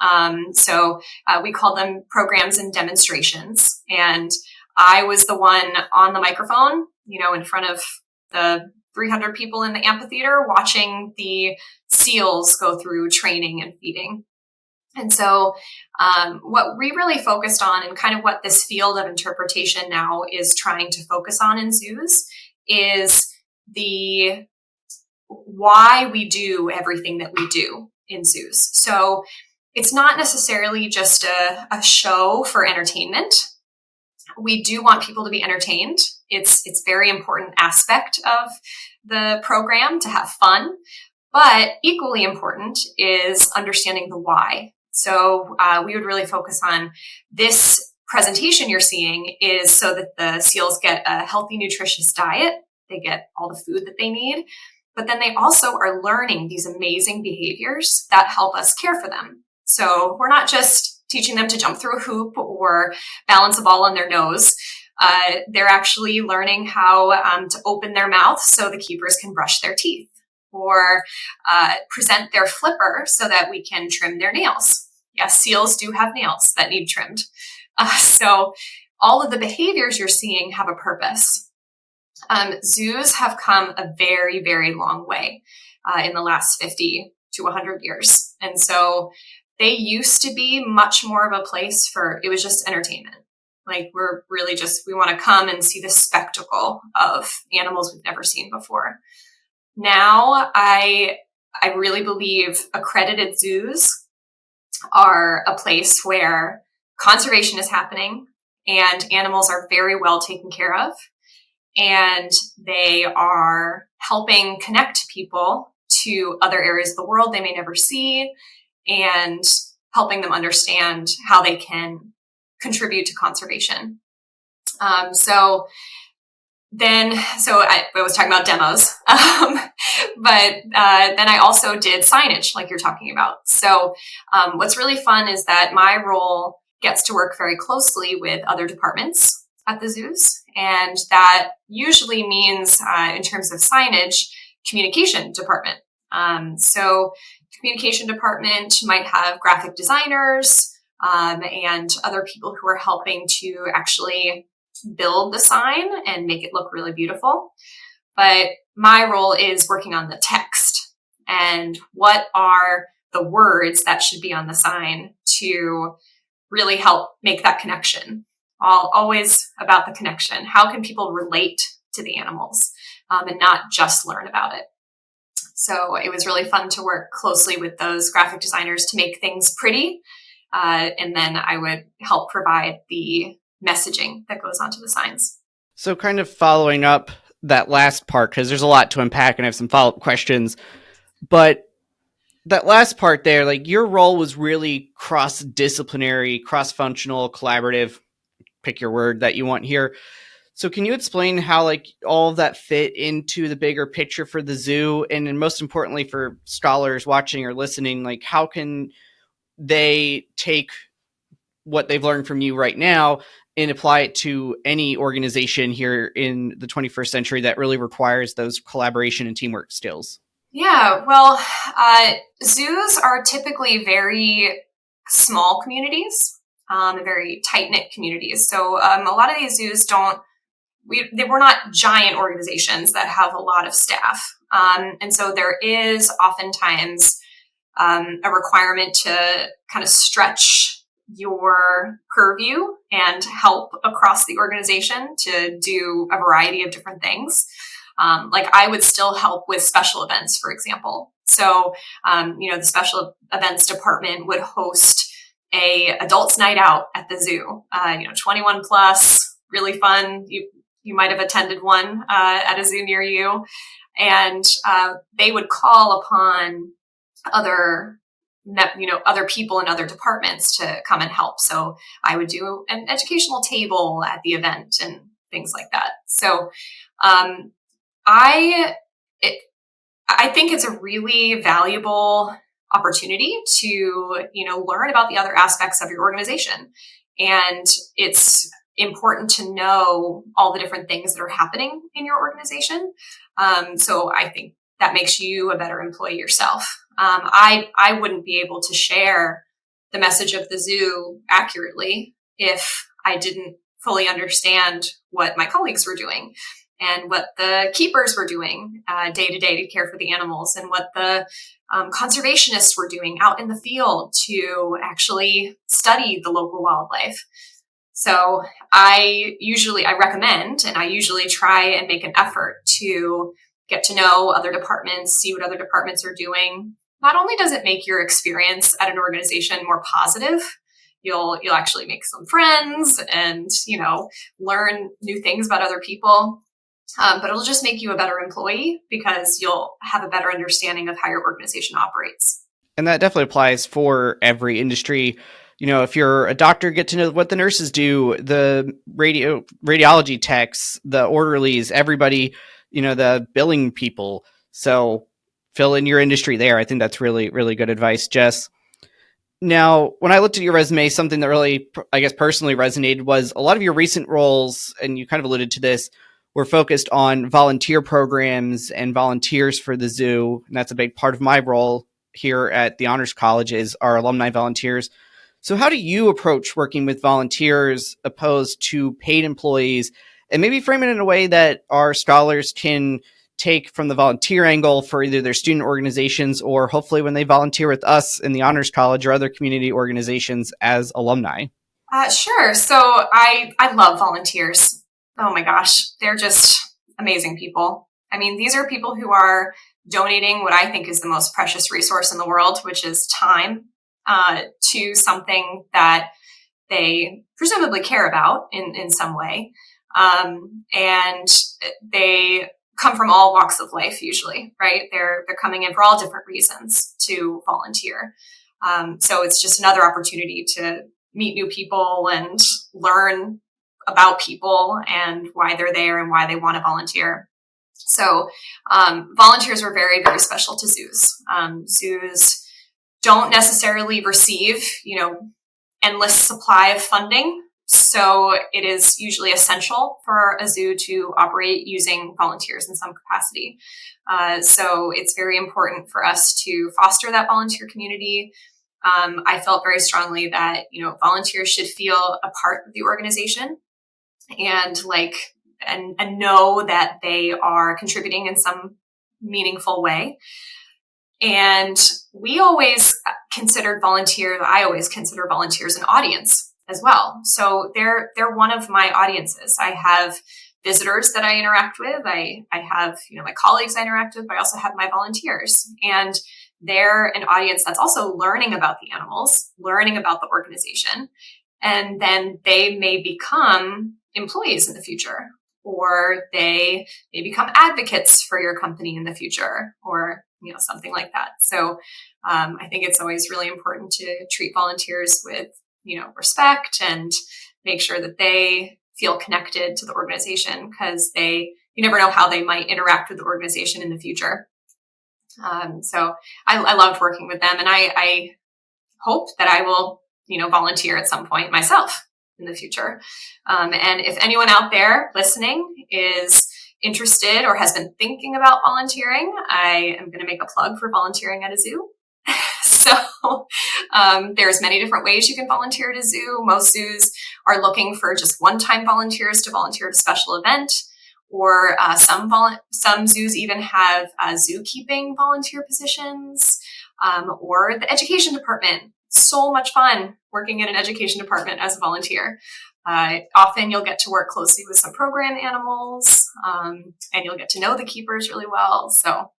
So we called them programs and demonstrations. And I was the one on the microphone, in front of the 300 people in the amphitheater watching the seals go through training and feeding. And so what we really focused on, and kind of what this field of interpretation now is trying to focus on in zoos, is the why we do everything that we do in zoos. So it's not necessarily just a show for entertainment. We do want people to be entertained. It's a very important aspect of the program to have fun, but equally important is understanding the why. So we would really focus on this presentation you're seeing is so that the seals get a healthy, nutritious diet. They get all the food that they need, but then they also are learning these amazing behaviors that help us care for them. So we're not just teaching them to jump through a hoop or balance a ball on their nose. They're actually learning how to open their mouth so the keepers can brush their teeth, or present their flipper so that we can trim their nails. Yes, seals do have nails that need trimmed. So all of the behaviors you're seeing have a purpose. Zoos have come a very, very long way in the last 50 to 100 years. And so they used to be much more of a place for, it was just entertainment. Like we're really we want to come and see the spectacle of animals we've never seen before. Now, I really believe accredited zoos are a place where conservation is happening and animals are very well taken care of. And they are helping connect people to other areas of the world they may never see, and helping them understand how they can contribute to conservation. So I was talking about demos, but then I also did signage, like you're talking about. So what's really fun is that my role gets to work very closely with other departments at the zoos, and that usually means, in terms of signage, communication department. So communication department might have graphic designers and other people who are helping to actually build the sign and make it look really beautiful. But my role is working on the text and what are the words that should be on the sign to really help make that connection. Always about the connection. How can people relate to the animals and not just learn about it? So it was really fun to work closely with those graphic designers to make things pretty. And then I would help provide the messaging that goes onto the signs. So kind of following up that last part, because there's a lot to unpack and I have some follow-up questions, but that last part there, like your role was really cross-disciplinary, cross-functional, collaborative, pick your word that you want here. So can you explain how like all of that fit into the bigger picture for the zoo? And then most importantly for scholars watching or listening, like how can they take what they've learned from you right now and apply it to any organization here in the 21st century that really requires those collaboration and teamwork skills? Yeah, well, zoos are typically very small communities, very tight-knit communities. So a lot of these zoos we're not giant organizations that have a lot of staff. And so there is oftentimes a requirement to kind of stretch your purview and help across the organization to do a variety of different things. Like I would still help with special events, for example. So, the special events department would host a adults night out at the zoo, 21 plus, really fun. You might have attended one at a zoo near you. And they would call upon other people in other departments to come and help. So I would do an educational table at the event and things like that. So I think it's a really valuable opportunity to, learn about the other aspects of your organization. And it's important to know all the different things that are happening in your organization. So I think that makes you a better employee yourself. I wouldn't be able to share the message of the zoo accurately if I didn't fully understand what my colleagues were doing and what the keepers were doing day to day to care for the animals, and what the conservationists were doing out in the field to actually study the local wildlife. So I recommend, and I usually try and make an effort to get to know other departments, see what other departments are doing. Not only does it make your experience at an organization more positive, you'll actually make some friends and, learn new things about other people. But it'll just make you a better employee because you'll have a better understanding of how your organization operates. And that definitely applies for every industry. If you're a doctor, get to know what the nurses do, the radiology techs, the orderlies, everybody, the billing people. So fill in your industry there. I think that's really, really good advice, Jess. Now, when I looked at your resume, something that really, I guess, personally resonated was a lot of your recent roles, and you kind of alluded to this, were focused on volunteer programs and volunteers for the zoo. And that's a big part of my role here at the Honors College is our alumni volunteers. So how do you approach working with volunteers opposed to paid employees, and maybe frame it in a way that our scholars can take from the volunteer angle for either their student organizations or hopefully when they volunteer with us in the Honors College or other community organizations as alumni? Sure. So I love volunteers. Oh my gosh, they're just amazing people. I mean, these are people who are donating what I think is the most precious resource in the world, which is time, to something that they presumably care about in some way. And they come from all walks of life usually, right? They're coming in for all different reasons to volunteer. So it's just another opportunity to meet new people and learn about people and why they're there and why they want to volunteer. So volunteers are very, very special to zoos. Zoos don't necessarily receive, endless supply of funding. So it is usually essential for a zoo to operate using volunteers in some capacity. So it's very important for us to foster that volunteer community. I felt very strongly that, volunteers should feel a part of the organization and and know that they are contributing in some meaningful way. And I always consider volunteers an audience as well. So they're one of my audiences. I have visitors that I interact with. I have, my colleagues I interact with, but I also have my volunteers. And they're an audience that's also learning about the animals, learning about the organization. And then they may become employees in the future, or they may become advocates for your company in the future, or something like that. So I think it's always really important to treat volunteers with respect and make sure that they feel connected to the organization, because you never know how they might interact with the organization in the future. So I loved working with them, and I hope that I will volunteer at some point myself in the future. And if anyone out there listening is interested or has been thinking about volunteering, I am going to make a plug for volunteering at a zoo. So there's many different ways you can volunteer at a zoo. Most zoos are looking for just one-time volunteers to volunteer at a special event, or some zoos even have zookeeping volunteer positions, or the education department. So much fun working in an education department as a volunteer. Often you'll get to work closely with some program animals, and you'll get to know the keepers really well. So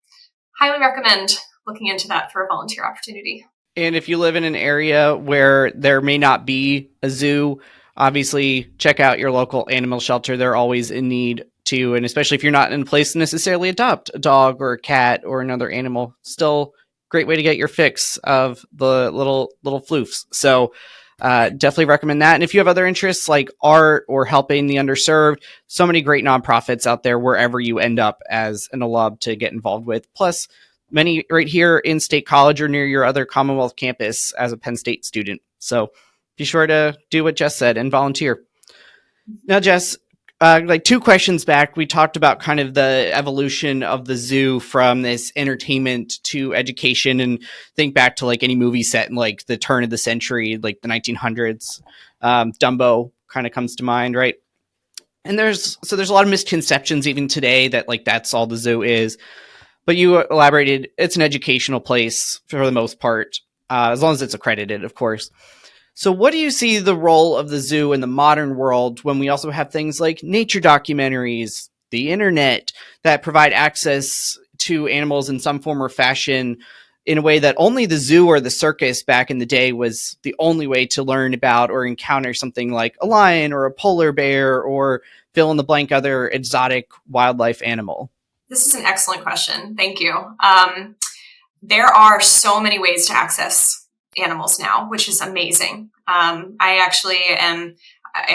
highly recommend looking into that for a volunteer opportunity. And if you live in an area where there may not be a zoo, obviously check out your local animal shelter. They're always in need too. And especially if you're not in a place to necessarily adopt a dog or a cat or another animal, still great way to get your fix of the little floofs. So definitely recommend that. And if you have other interests like art or helping the underserved, so many great nonprofits out there wherever you end up as an alum to get involved with. Plus, many right here in State College or near your other Commonwealth campus as a Penn State student. So be sure to do what Jess said and volunteer. Now, Jess, like 2 questions back, we talked about kind of the evolution of the zoo from this entertainment to education, and think back to like any movie set in like the turn of the century, like the 1900s. Dumbo kind of comes to mind, right? And there's a lot of misconceptions even today that like that's all the zoo is. But you elaborated, it's an educational place for the most part, as long as it's accredited, of course. So what do you see the role of the zoo in the modern world when we also have things like nature documentaries, the internet, that provide access to animals in some form or fashion in a way that only the zoo or the circus back in the day was the only way to learn about or encounter something like a lion or a polar bear or fill in the blank other exotic wildlife animal? This is an excellent question. Thank you. There are so many ways to access animals now, which is amazing. I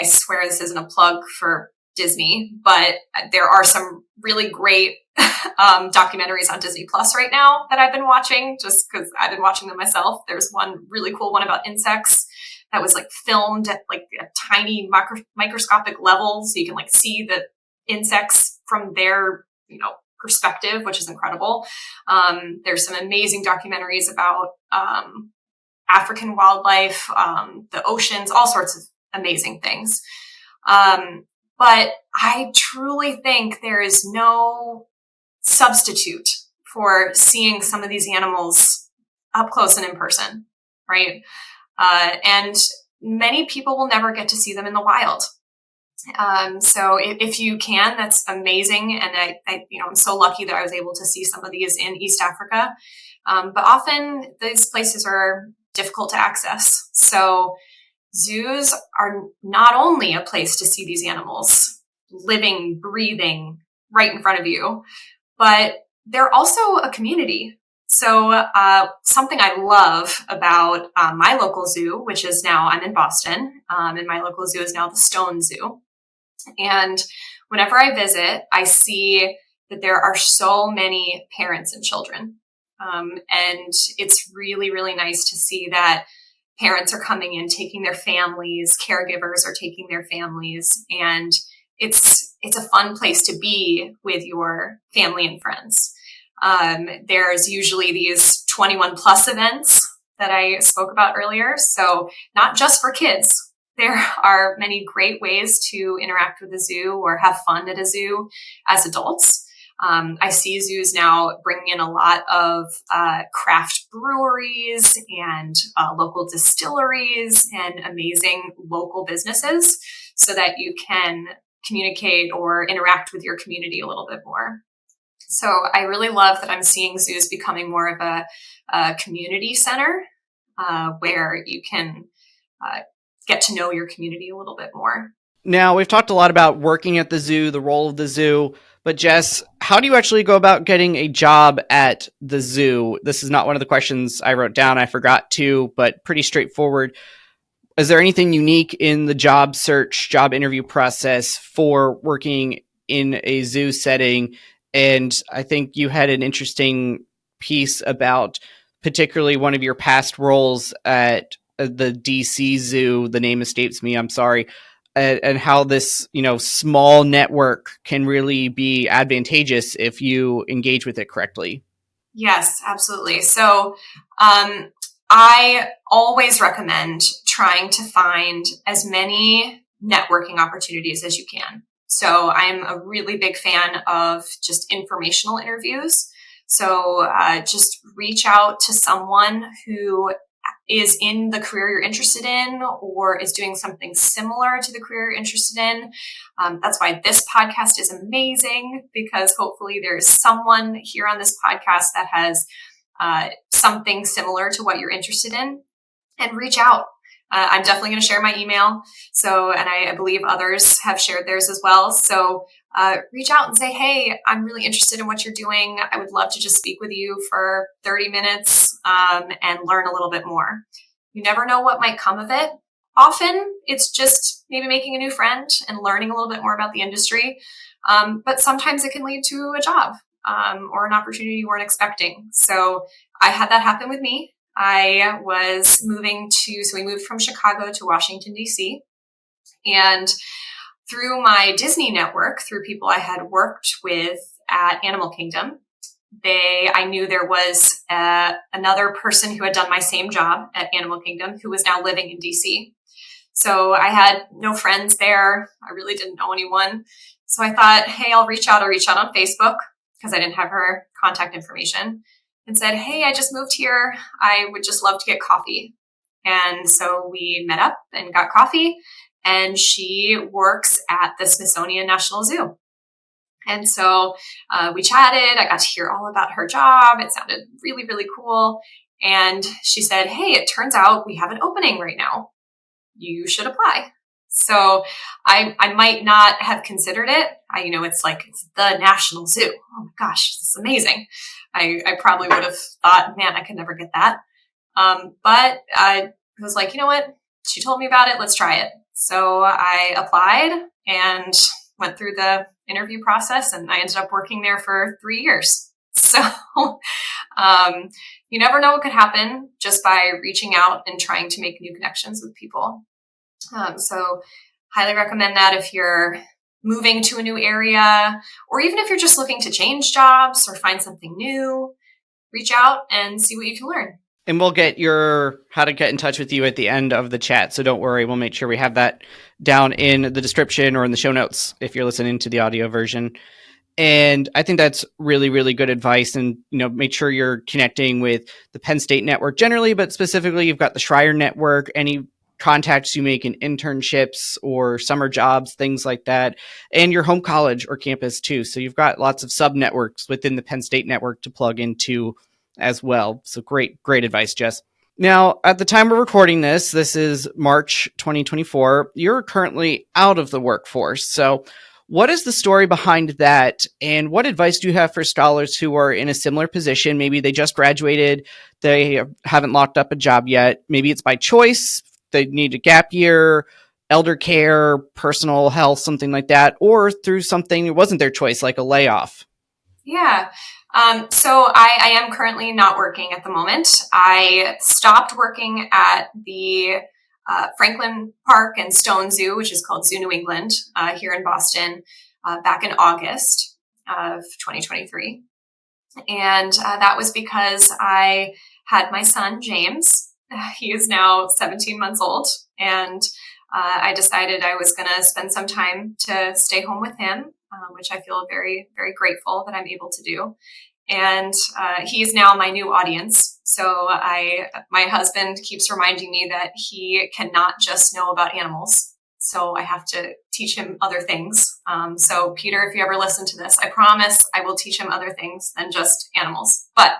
swear this isn't a plug for Disney, but there are some really great documentaries on Disney Plus right now that I've been watching just because I've been watching them myself. There's one really cool one about insects that was like filmed at like a tiny microscopic level. So you can like see the insects from their, perspective, which is incredible. There's some amazing documentaries about African wildlife, the oceans, all sorts of amazing things. But I truly think there is no substitute for seeing some of these animals up close and in person, right? And many people will never get to see them in the wild. So if you can, that's amazing. And I'm so lucky that I was able to see some of these in East Africa. But often these places are difficult to access. So zoos are not only a place to see these animals living, breathing, right in front of you, but they're also a community. So something I love about my local zoo, which is now, I'm in Boston, and my local zoo is now the Stone Zoo. And whenever I visit, I see that there are so many parents and children. And it's really, really nice to see that parents are coming in, taking their families, caregivers are taking their families, and it's a fun place to be with your family and friends. There's usually these 21 plus events that I spoke about earlier. So not just for kids. There are many great ways to interact with a zoo or have fun at a zoo as adults. I see zoos now bringing in a lot of craft breweries and local distilleries and amazing local businesses so that you can communicate or interact with your community a little bit more. So I really love that I'm seeing zoos becoming more of a community center where you can get to know your community a little bit more. Now, we've talked a lot about working at the zoo, the role of the zoo, but Jess, how do you actually go about getting a job at the zoo? This is not one of the questions I wrote down. I forgot to, but pretty straightforward. Is there anything unique in the job search, job interview process for working in a zoo setting? And I think you had an interesting piece about particularly one of your past roles at the DC Zoo. The name escapes me. I'm sorry. And how this, small network can really be advantageous if you engage with it correctly. Yes, absolutely. So I always recommend trying to find as many networking opportunities as you can. So I'm a really big fan of just informational interviews. So just reach out to someone who is in the career you're interested in or is doing something similar to the career you're interested in. That's why this podcast is amazing, because hopefully there's someone here on this podcast that has something similar to what you're interested in, and reach out. I'm definitely going to share my email. So, and I believe others have shared theirs as well. So reach out and say, hey, I'm really interested in what you're doing. I would love to just speak with you for 30 minutes and learn a little bit more. You never know what might come of it. Often it's just maybe making a new friend and learning a little bit more about the industry. But sometimes it can lead to a job or an opportunity you weren't expecting. So I had that happen with me. I was so we moved from Chicago to Washington, D.C. And through my Disney network, through people I had worked with at Animal Kingdom, I knew there was another person who had done my same job at Animal Kingdom who was now living in D.C. So I had no friends there. I really didn't know anyone. So I thought, hey, I'll reach out on Facebook because I didn't have her contact information, and said, hey, I just moved here. I would just love to get coffee. And so we met up and got coffee, and she works at the Smithsonian National Zoo. And so we chatted. I got to hear all about her job. It sounded really, really cool. And she said, hey, it turns out we have an opening right now. You should apply. So I might not have considered it. It's the National Zoo. Oh my gosh, this is amazing. I probably would have thought, man, I could never get that. But I was like, you know what? She told me about it. Let's try it. So I applied and went through the interview process, and I ended up working there for 3 years. So you never know what could happen just by reaching out and trying to make new connections with people. So highly recommend that if you're moving to a new area, or even if you're just looking to change jobs or find something new, reach out and see what you can learn. And we'll get your how to get in touch with you at the end of the chat. So don't worry, we'll make sure we have that down in the description or in the show notes if you're listening to the audio version. And I think that's really, really good advice. And, make sure you're connecting with the Penn State network generally, but specifically you've got the Schreyer network, any contacts you make in internships or summer jobs, things like that, and your home college or campus too. So you've got lots of sub networks within the Penn State network to plug into as well. So great advice, Jess. Now, at the time we're recording this is March 2024. You're currently out of the workforce. So What is the story behind that? And what advice do you have for scholars who are in a similar position? Maybe they just graduated, they haven't locked up a job yet. Maybe it's by choice, they need a gap year, elder care, personal health, something like that, or through something it wasn't their choice, like a layoff. Yeah. So I am currently not working at the moment. I stopped working at the Franklin Park and Stone Zoo, which is called Zoo New England, here in Boston, back in August of 2023. And that was because I had my son, James. He is now 17 months old. And I decided I was going to spend some time to stay home with him, which I feel very, very grateful that I'm able to do. And he's now my new audience. So my husband keeps reminding me that he cannot just know about animals. So I have to teach him other things. So Peter, if you ever listen to this, I promise I will teach him other things than just animals. But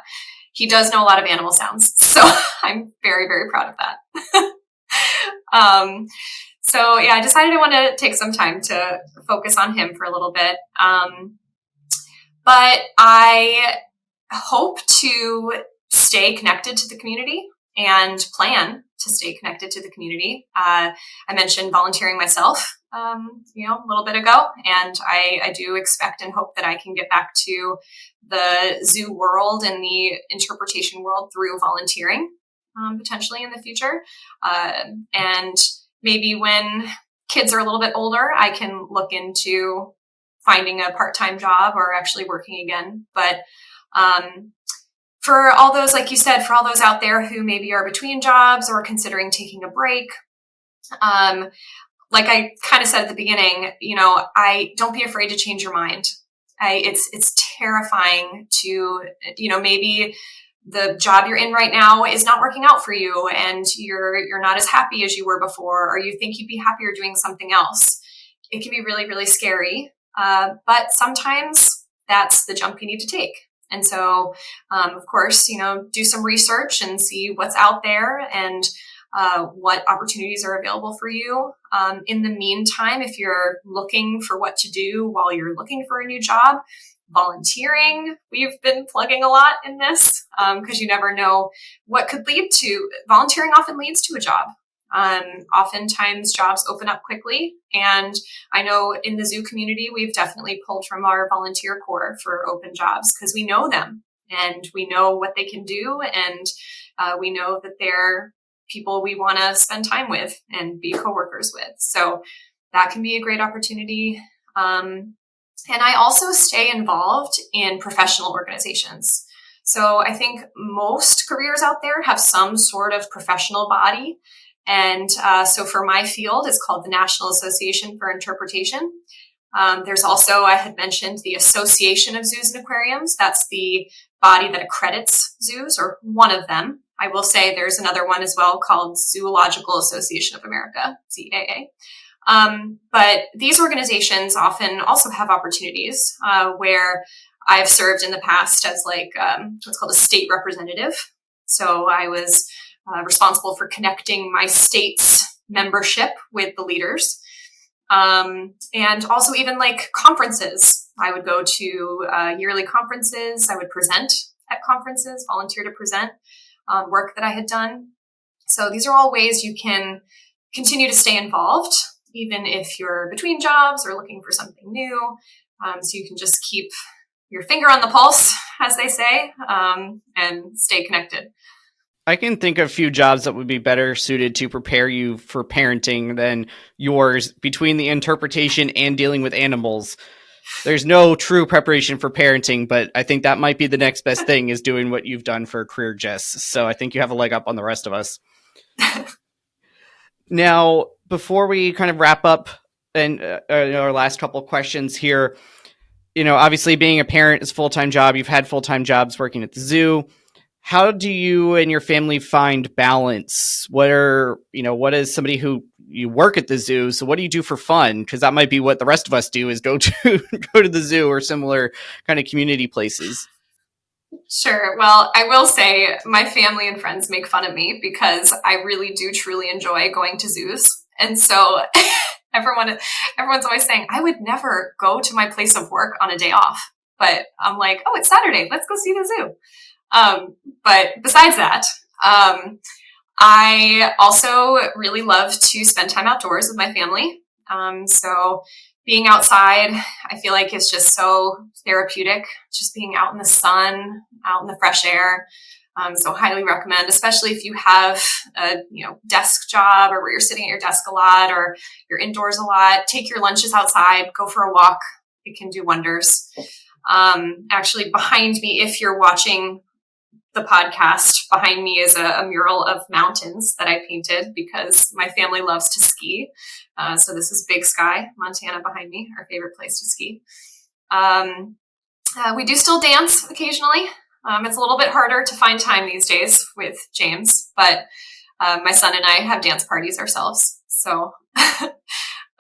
he does know a lot of animal sounds. So I'm very, very proud of that. So yeah, I decided I want to take some time to focus on him for a little bit. But I hope to stay connected to the community and plan to stay connected to the community. I mentioned volunteering myself, a little bit ago, and I do expect and hope that I can get back to the zoo world and the interpretation world through volunteering, potentially in the future. And maybe when kids are a little bit older, I can look into finding a part-time job or actually working again. But for all those, like you said, for all those out there who maybe are between jobs or considering taking a break, like I kind of said at the beginning, I don't be afraid to change your mind. It's terrifying to, maybe the job you're in right now is not working out for you and you're not as happy as you were before, or you think you'd be happier doing something else. It can be really, really scary. But sometimes that's the jump you need to take. And so, of course, do some research and see what's out there and what opportunities are available for you. In the meantime, if you're looking for what to do while you're looking for a new job, volunteering, we've been plugging a lot in this because you never know what could lead to. Volunteering often leads to a job. Oftentimes jobs open up quickly. And I know in the zoo community, we've definitely pulled from our volunteer corps for open jobs because we know them and we know what they can do. And we know that they're people we want to spend time with and be coworkers with. So that can be a great opportunity. And I also stay involved in professional organizations. So I think most careers out there have some sort of professional body. And so for my field, it's called the National Association for Interpretation. There's also, I had mentioned, the Association of Zoos and Aquariums. That's the body that accredits zoos, or one of them. I will say there's another one as well called Zoological Association of America, ZAA. But these organizations often also have opportunities where I've served in the past as what's called a state representative. So I was responsible for connecting my state's membership with the leaders. And also even like conferences. I would go to yearly conferences. I would present at conferences, volunteer to present work that I had done. So these are all ways you can continue to stay involved, even if you're between jobs or looking for something new. So you can just keep your finger on the pulse, as they say, and stay connected. I can think of a few jobs that would be better suited to prepare you for parenting than yours between the interpretation and dealing with animals. There's no true preparation for parenting, but I think that might be the next best thing is doing what you've done for a career, Jess. So I think you have a leg up on the rest of us. Now, before we kind of wrap up and our last couple of questions here, obviously being a parent is a full-time job. You've had full-time jobs working at the zoo. How do you and your family find balance? What is somebody who you work at the zoo? So what do you do for fun? Because that might be what the rest of us do is go to the zoo or similar kind of community places. Sure. Well, I will say my family and friends make fun of me because I really do truly enjoy going to zoos. And so Everyone's always saying, I would never go to my place of work on a day off. But I'm like, oh, it's Saturday. Let's go see the zoo. But besides that, I also really love to spend time outdoors with my family. So being outside, I feel like is just so therapeutic, just being out in the sun, out in the fresh air. So highly recommend, especially if you have a desk job or where you're sitting at your desk a lot or you're indoors a lot. Take your lunches outside, go for a walk. It can do wonders. Actually, behind me, if you're watching the podcast, behind me is a mural of mountains that I painted because my family loves to ski. So this is Big Sky, Montana behind me, our favorite place to ski. We do still dance occasionally. It's a little bit harder to find time these days with James, but my son and I have dance parties ourselves. So,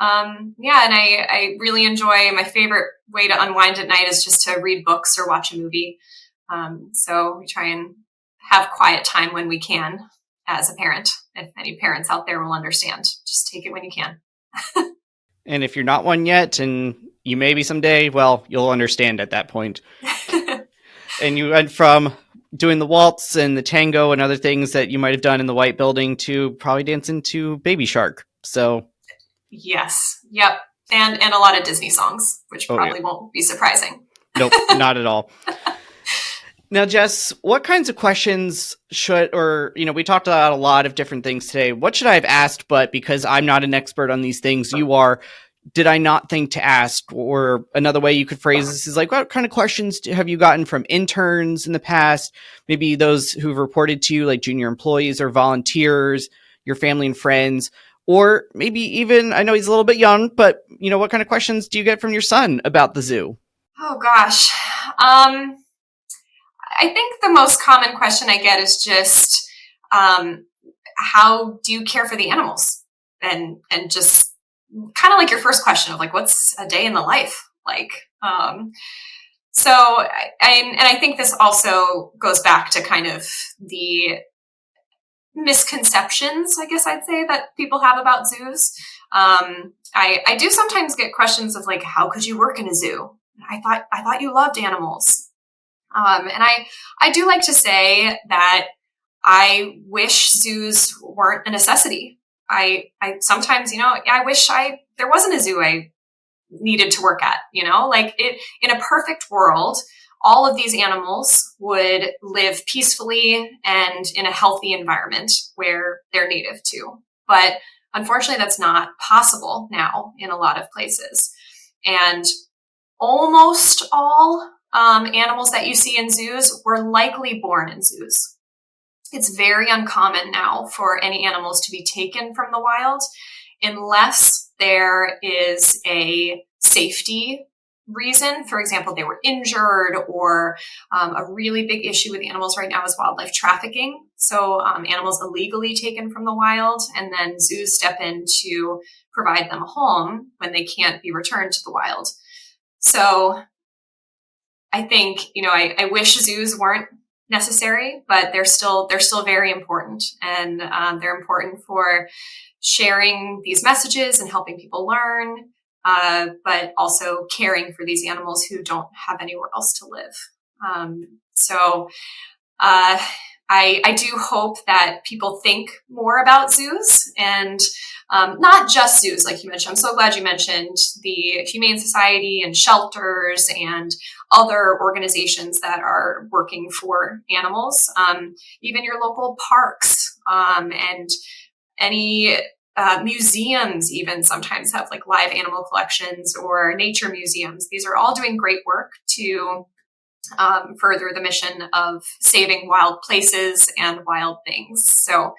and I really enjoy, my favorite way to unwind at night is just to read books or watch a movie. So we try and have quiet time when we can as a parent. If any parents out there will understand, just take it when you can. And if you're not one yet, and you may be someday, well, you'll understand at that point. And you went from doing the waltz and the tango and other things that you might have done in the white building to probably dancing to Baby Shark. So, yes, yep, and a lot of Disney songs, which probably won't be surprising. Nope, not at all. Now, Jess, what kinds of questions we talked about a lot of different things today. What should I have asked? But because I'm not an expert on these things, you are. Did I not think to ask? Or another way you could phrase this is like, what kind of questions have you gotten from interns in the past? Maybe those who've reported to you, like junior employees or volunteers, your family and friends, or maybe even, I know he's a little bit young, but what kind of questions do you get from your son about the zoo? Oh gosh. I think the most common question I get is just, how do you care for the animals? And just kind of like your first question of like, what's a day in the life like? So I think this also goes back to kind of the misconceptions, I guess I'd say, that people have about zoos. I do sometimes get questions of like, how could you work in a zoo? I thought you loved animals. And I do like to say that I wish zoos weren't a necessity. I sometimes, I wish there wasn't a zoo I needed to work at, like in a perfect world, all of these animals would live peacefully and in a healthy environment where they're native to. But unfortunately, that's not possible now in a lot of places. And almost all animals that you see in zoos were likely born in zoos. It's very uncommon now for any animals to be taken from the wild unless there is a safety reason. For example, they were injured, or a really big issue with animals right now is wildlife trafficking. So animals illegally taken from the wild, and then zoos step in to provide them a home when they can't be returned to the wild. So I think, I wish zoos weren't necessary, but they're still very important, and they're important for sharing these messages and helping people learn, but also caring for these animals who don't have anywhere else to live. I do hope that people think more about zoos, and not just zoos, like you mentioned. I'm so glad you mentioned the Humane Society and shelters and other organizations that are working for animals, even your local parks, and any museums even sometimes have like live animal collections, or nature museums. These are all doing great work to further the mission of saving wild places and wild things. So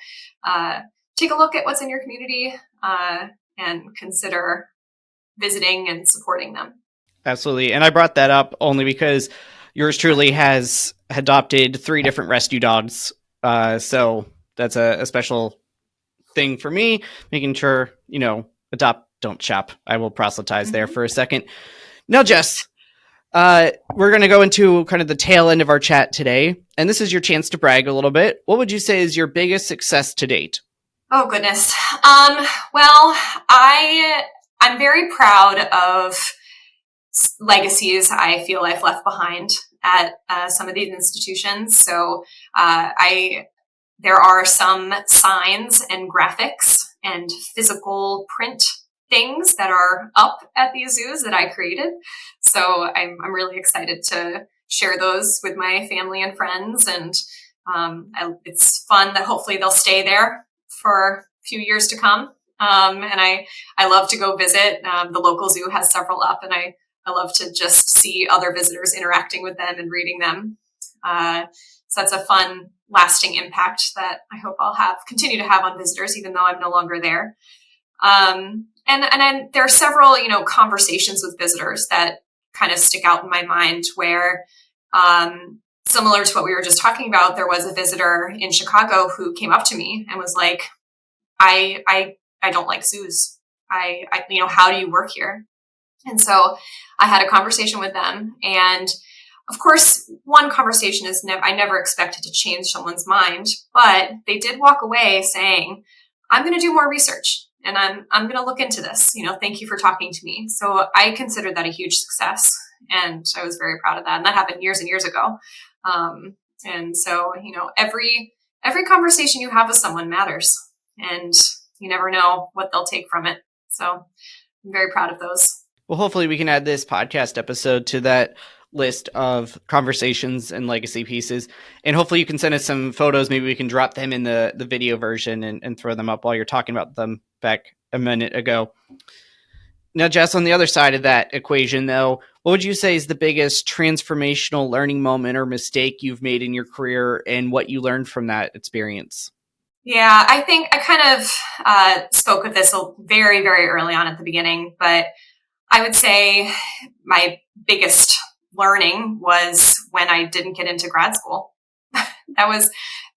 take a look at what's in your community and consider visiting and supporting them. Absolutely. And I brought that up only because yours truly has adopted 3 different rescue dogs. So that's a special thing for me, making sure, adopt, don't shop. I will proselytize there for a second. Now, Jess, we're going to go into kind of the tail end of our chat today. And this is your chance to brag a little bit. What would you say is your biggest success to date? Oh, goodness. Well, I'm very proud of legacies I feel I've left behind at some of these institutions. So there are some signs and graphics and physical print things that are up at these zoos that I created. So I'm really excited to share those with my family and friends. And it's fun that hopefully they'll stay there for a few years to come. And I love to go visit. The local zoo has several up, and I love to just see other visitors interacting with them and reading them. So that's a fun, lasting impact that I hope I'll continue to have on visitors, even though I'm no longer there. And then there are several, conversations with visitors that kind of stick out in my mind where, similar to what we were just talking about, there was a visitor in Chicago who came up to me and was like, I don't like zoos. How do you work here? And so I had a conversation with them, and of course, one conversation is I never expected to change someone's mind, but they did walk away saying, I'm going to do more research and I'm going to look into this. Thank you for talking to me. So I considered that a huge success, and I was very proud of that. And that happened years and years ago. And so, every conversation you have with someone matters, and you never know what they'll take from it. So I'm very proud of those. Well, hopefully we can add this podcast episode to that list of conversations and legacy pieces. And hopefully you can send us some photos. Maybe we can drop them in the video version and throw them up while you're talking about them back a minute ago. Now, Jess, on the other side of that equation, though, what would you say is the biggest transformational learning moment or mistake you've made in your career, and what you learned from that experience? Yeah, I think I kind of spoke of this very, very early on at the beginning, but I would say my biggest learning was when I didn't get into grad school. that was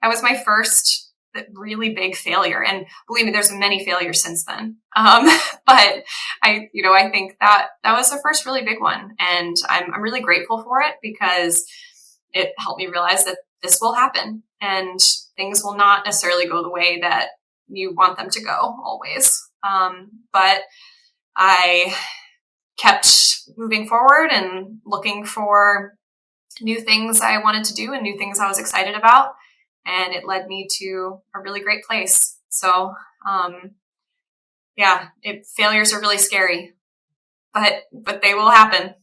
my first really big failure. And believe me, there's many failures since then. But I think that was the first really big one. And I'm really grateful for it, because it helped me realize that this will happen and things will not necessarily go the way that you want them to go always. But I kept moving forward and looking for new things I wanted to do and new things I was excited about. And it led me to a really great place. So, failures are really scary, but they will happen.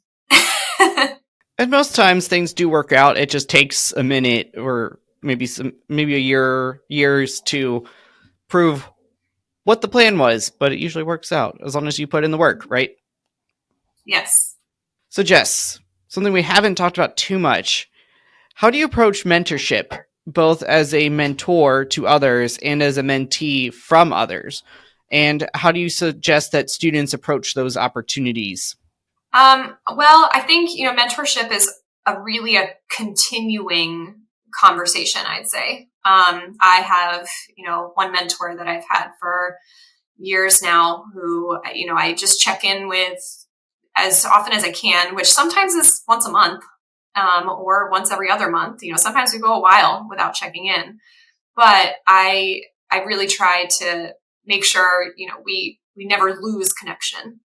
And most times things do work out. It just takes a minute or maybe years to prove what the plan was, but it usually works out as long as you put in the work, right? Yes. So Jess, something we haven't talked about too much. How do you approach mentorship, both as a mentor to others and as a mentee from others? And how do you suggest that students approach those opportunities? Well, I think, mentorship is really a continuing conversation, I'd say. I have, one mentor that I've had for years now who, I just check in with as often as I can, which sometimes is once a month, or once every other month. Sometimes we go a while without checking in, but I really try to make sure, we never lose connection.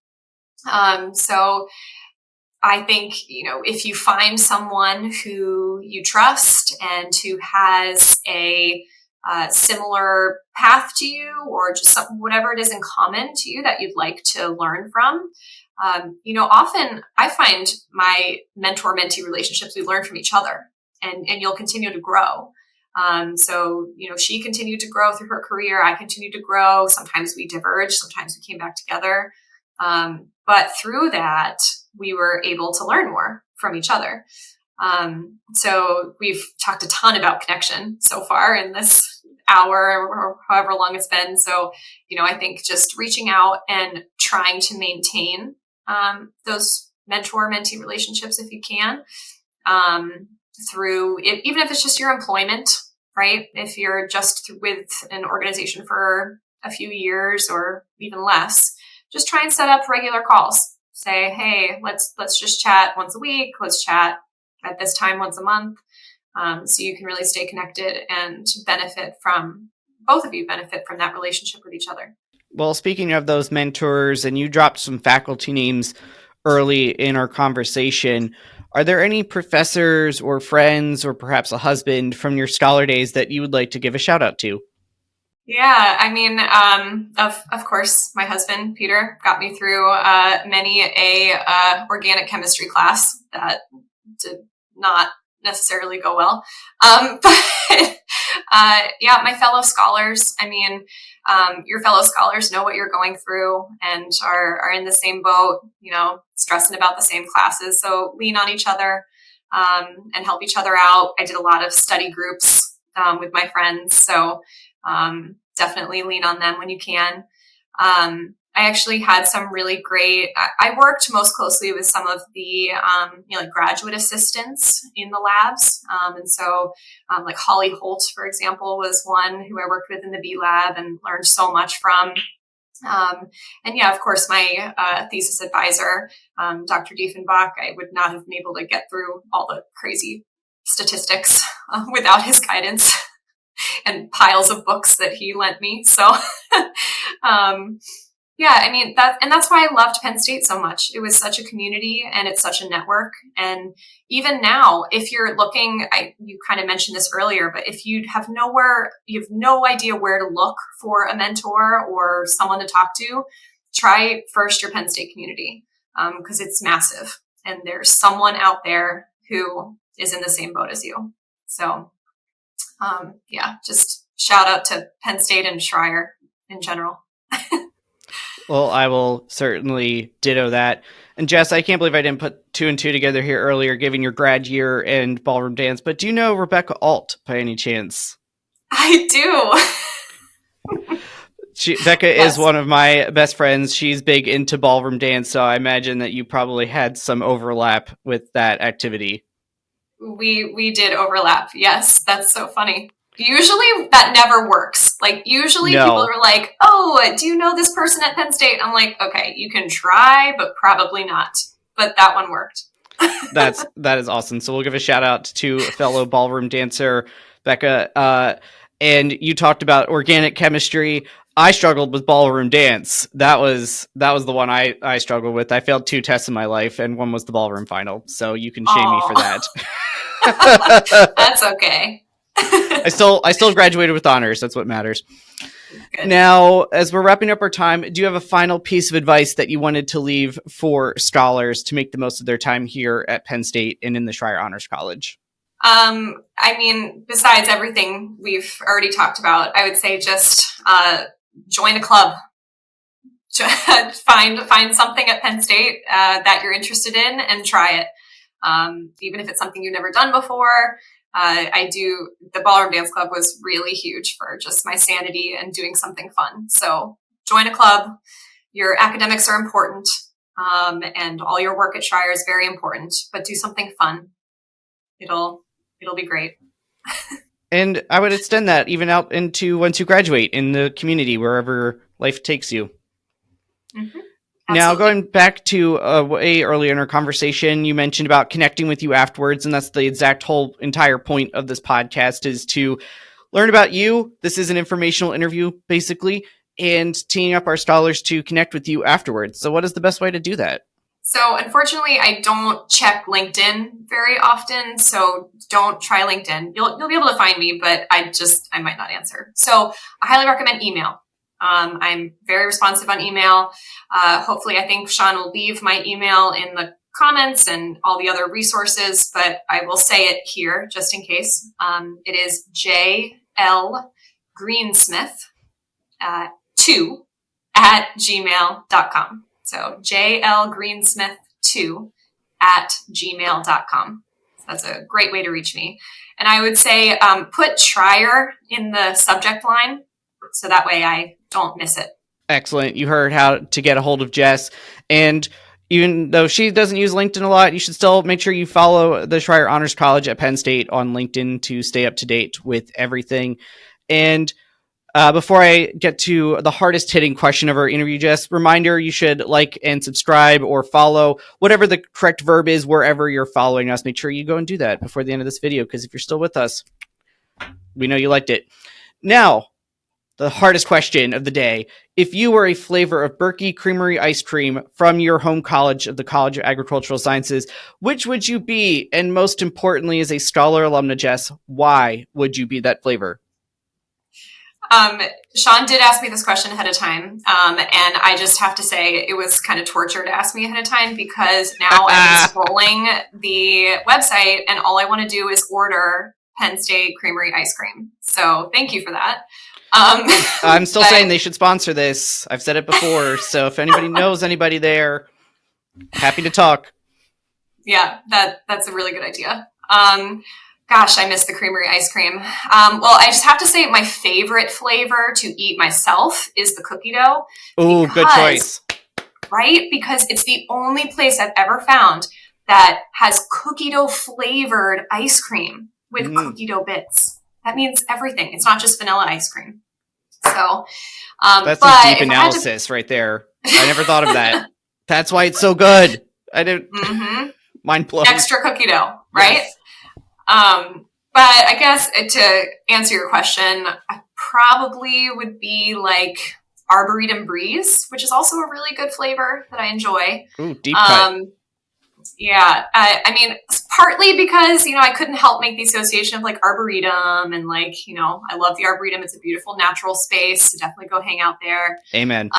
So I think, if you find someone who you trust and who has a similar path to you, or just whatever it is in common to you that you'd like to learn from, often I find my mentor-mentee relationships, we learn from each other, and you'll continue to grow. So, she continued to grow through her career. I continued to grow. Sometimes we diverged. Sometimes we came back together. But through that, we were able to learn more from each other. So we've talked a ton about connection so far in this hour or however long it's been. So, I think just reaching out and trying to maintain those mentor-mentee relationships if you can, through it, even if it's just your employment, right? If you're just with an organization for a few years or even less, just try and set up regular calls. Say, hey, let's just chat once a week. Let's chat at this time once a month. So you can really stay connected and both of you benefit from that relationship with each other. Well, speaking of those mentors, and you dropped some faculty names early in our conversation, are there any professors or friends or perhaps a husband from your scholar days that you would like to give a shout out to? Yeah, I mean, of course, my husband Peter got me through many a organic chemistry class that did not necessarily go well. But yeah, my fellow scholars. I mean, your fellow scholars know what you're going through and are in the same boat. You know, stressing about the same classes. So lean on each other and help each other out. I did a lot of study groups with my friends, so definitely lean on them when you can. I actually had some really great, I worked most closely with some of the, like graduate assistants in the labs. And so like Holly Holt, for example, was one who I worked with in the B lab and learned so much from. And yeah, of course, my thesis advisor, Dr. Diefenbach, I would not have been able to get through all the crazy statistics without his guidance and piles of books that he lent me. So, yeah, I mean, that's why I loved Penn State so much. It was such a community and it's such a network. And even now, if you're looking, you kind of mentioned this earlier, but if you have no idea where to look for a mentor or someone to talk to, try first your Penn State community, because it's massive and there's someone out there who is in the same boat as you. So, yeah, just shout out to Penn State and Schreyer in general. Well, I will certainly ditto that. And Jess, I can't believe I didn't put two and two together here earlier, given your grad year and ballroom dance. But do you know Rebecca Alt by any chance? I do. Becca Yes. is one of my best friends. She's big into ballroom dance, so I imagine that you probably had some overlap with that activity. We did overlap. Yes, that's so funny. Usually that never works. Like usually No. people are like, "Oh, do you know this person at Penn State?" I'm like, "Okay, you can try, but probably not." But that one worked. That is awesome. So we'll give a shout out to a fellow ballroom dancer, Becca. And you talked about organic chemistry. I struggled with ballroom dance. That was the one I struggled with. I failed 2 tests in my life, and one was the ballroom final. So you can shame me for that. That's okay. I still graduated with honors. That's what matters. Good. Now, as we're wrapping up our time, do you have a final piece of advice that you wanted to leave for scholars to make the most of their time here at Penn State and in the Schreyer Honors College? I mean, besides everything we've already talked about, I would say just join a club. Find something at Penn State that you're interested in and try it. Even if it's something you've never done before. The ballroom dance club was really huge for just my sanity and doing something fun. So join a club. Your academics are important. And all your work at Schreyer is very important, but do something fun. It'll be great. And I would extend that even out into once you graduate in the community, wherever life takes you. Mm-hmm. Now, going back to way earlier in our conversation, you mentioned about connecting with you afterwards, and that's the exact whole entire point of this podcast is to learn about you. This is an informational interview, basically, and teeing up our scholars to connect with you afterwards. So what is the best way to do that? So unfortunately, I don't check LinkedIn very often, so don't try LinkedIn. You'll be able to find me, but I might not answer. So I highly recommend email. I'm very responsive on email. Hopefully, I think Sean will leave my email in the comments and all the other resources, but I will say it here just in case. It is JL Greensmith 2 at gmail.com. So JL Greensmith 2 at gmail.com. So that's a great way to reach me. And I would say put Schreyer in the subject line, so that way I don't miss it. Excellent. You heard how to get a hold of Jess. And even though she doesn't use LinkedIn a lot, you should still make sure you follow the Schreyer Honors College at Penn State on LinkedIn to stay up to date with everything. And before I get to the hardest hitting question of our interview, Jess, reminder, you should like and subscribe or follow, whatever the correct verb is, wherever you're following us. Make sure you go and do that before the end of this video, because if you're still with us, we know you liked it. Now, the hardest question of the day. If you were a flavor of Berkey Creamery ice cream from your home college of the College of Agricultural Sciences, which would you be? And most importantly, as a Scholar alumna, Jess, why would you be that flavor? Sean did ask me this question ahead of time. And I just have to say it was kind of torture to ask me ahead of time because now I'm scrolling the website and all I want to do is order Penn State Creamery ice cream. So thank you for that. I'm still saying they should sponsor this. I've said it before. So if anybody knows anybody there, happy to talk. Yeah, that's a really good idea. Gosh, I miss the Creamery ice cream. Well, I just have to say my favorite flavor to eat myself is the cookie dough. Oh, good choice. Right? Because it's the only place I've ever found that has cookie dough flavored ice cream with cookie dough bits. That means everything. It's not just vanilla ice cream. So, that's some deep analysis right there. I never thought of that. That's why it's so good. I didn't. Mind blown. Extra cookie dough, right? Yes. But I guess to answer your question, I probably would be like Arboretum Breeze, which is also a really good flavor that I enjoy. Ooh, deep cut. Yeah. I mean, partly because, I couldn't help make the association of like Arboretum and like, I love the Arboretum. It's a beautiful natural space to definitely go hang out there. Amen.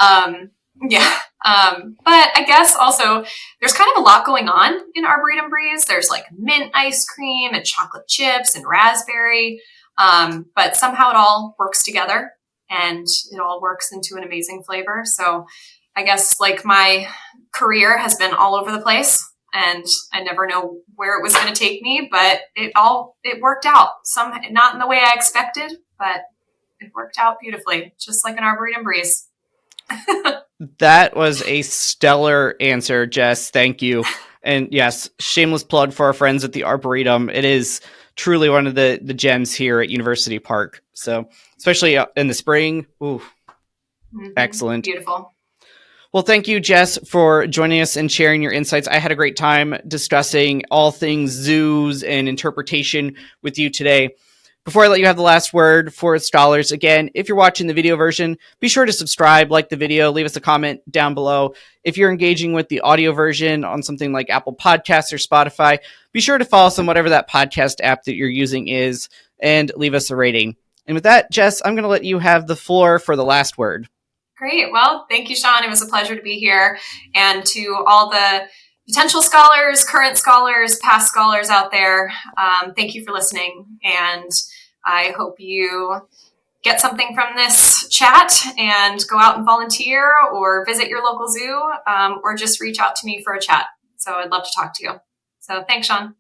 Yeah. But I guess also there's kind of a lot going on in Arboretum Breeze. There's like mint ice cream and chocolate chips and raspberry. But somehow it all works together and it all works into an amazing flavor. So I guess like my career has been all over the place and I never know where it was going to take me, but it worked out. Not in the way I expected, but it worked out beautifully, just like an Arboretum Breeze. That was a stellar answer, Jess. Thank you. And yes, shameless plug for our friends at the Arboretum. It is truly one of the gems here at University Park. So especially in the spring. Ooh, excellent. Beautiful. Well, thank you, Jess, for joining us and sharing your insights. I had a great time discussing all things zoos and interpretation with you today. Before I let you have the last word for Scholars, again, if you're watching the video version, be sure to subscribe, like the video, leave us a comment down below. If you're engaging with the audio version on something like Apple Podcasts or Spotify, be sure to follow us on whatever that podcast app that you're using is and leave us a rating. And with that, Jess, I'm going to let you have the floor for the last word. Great. Well, thank you, Sean. It was a pleasure to be here. And to all the potential scholars, current scholars, past scholars out there, thank you for listening. And I hope you get something from this chat and go out and volunteer or visit your local zoo or just reach out to me for a chat. So I'd love to talk to you. So thanks, Sean.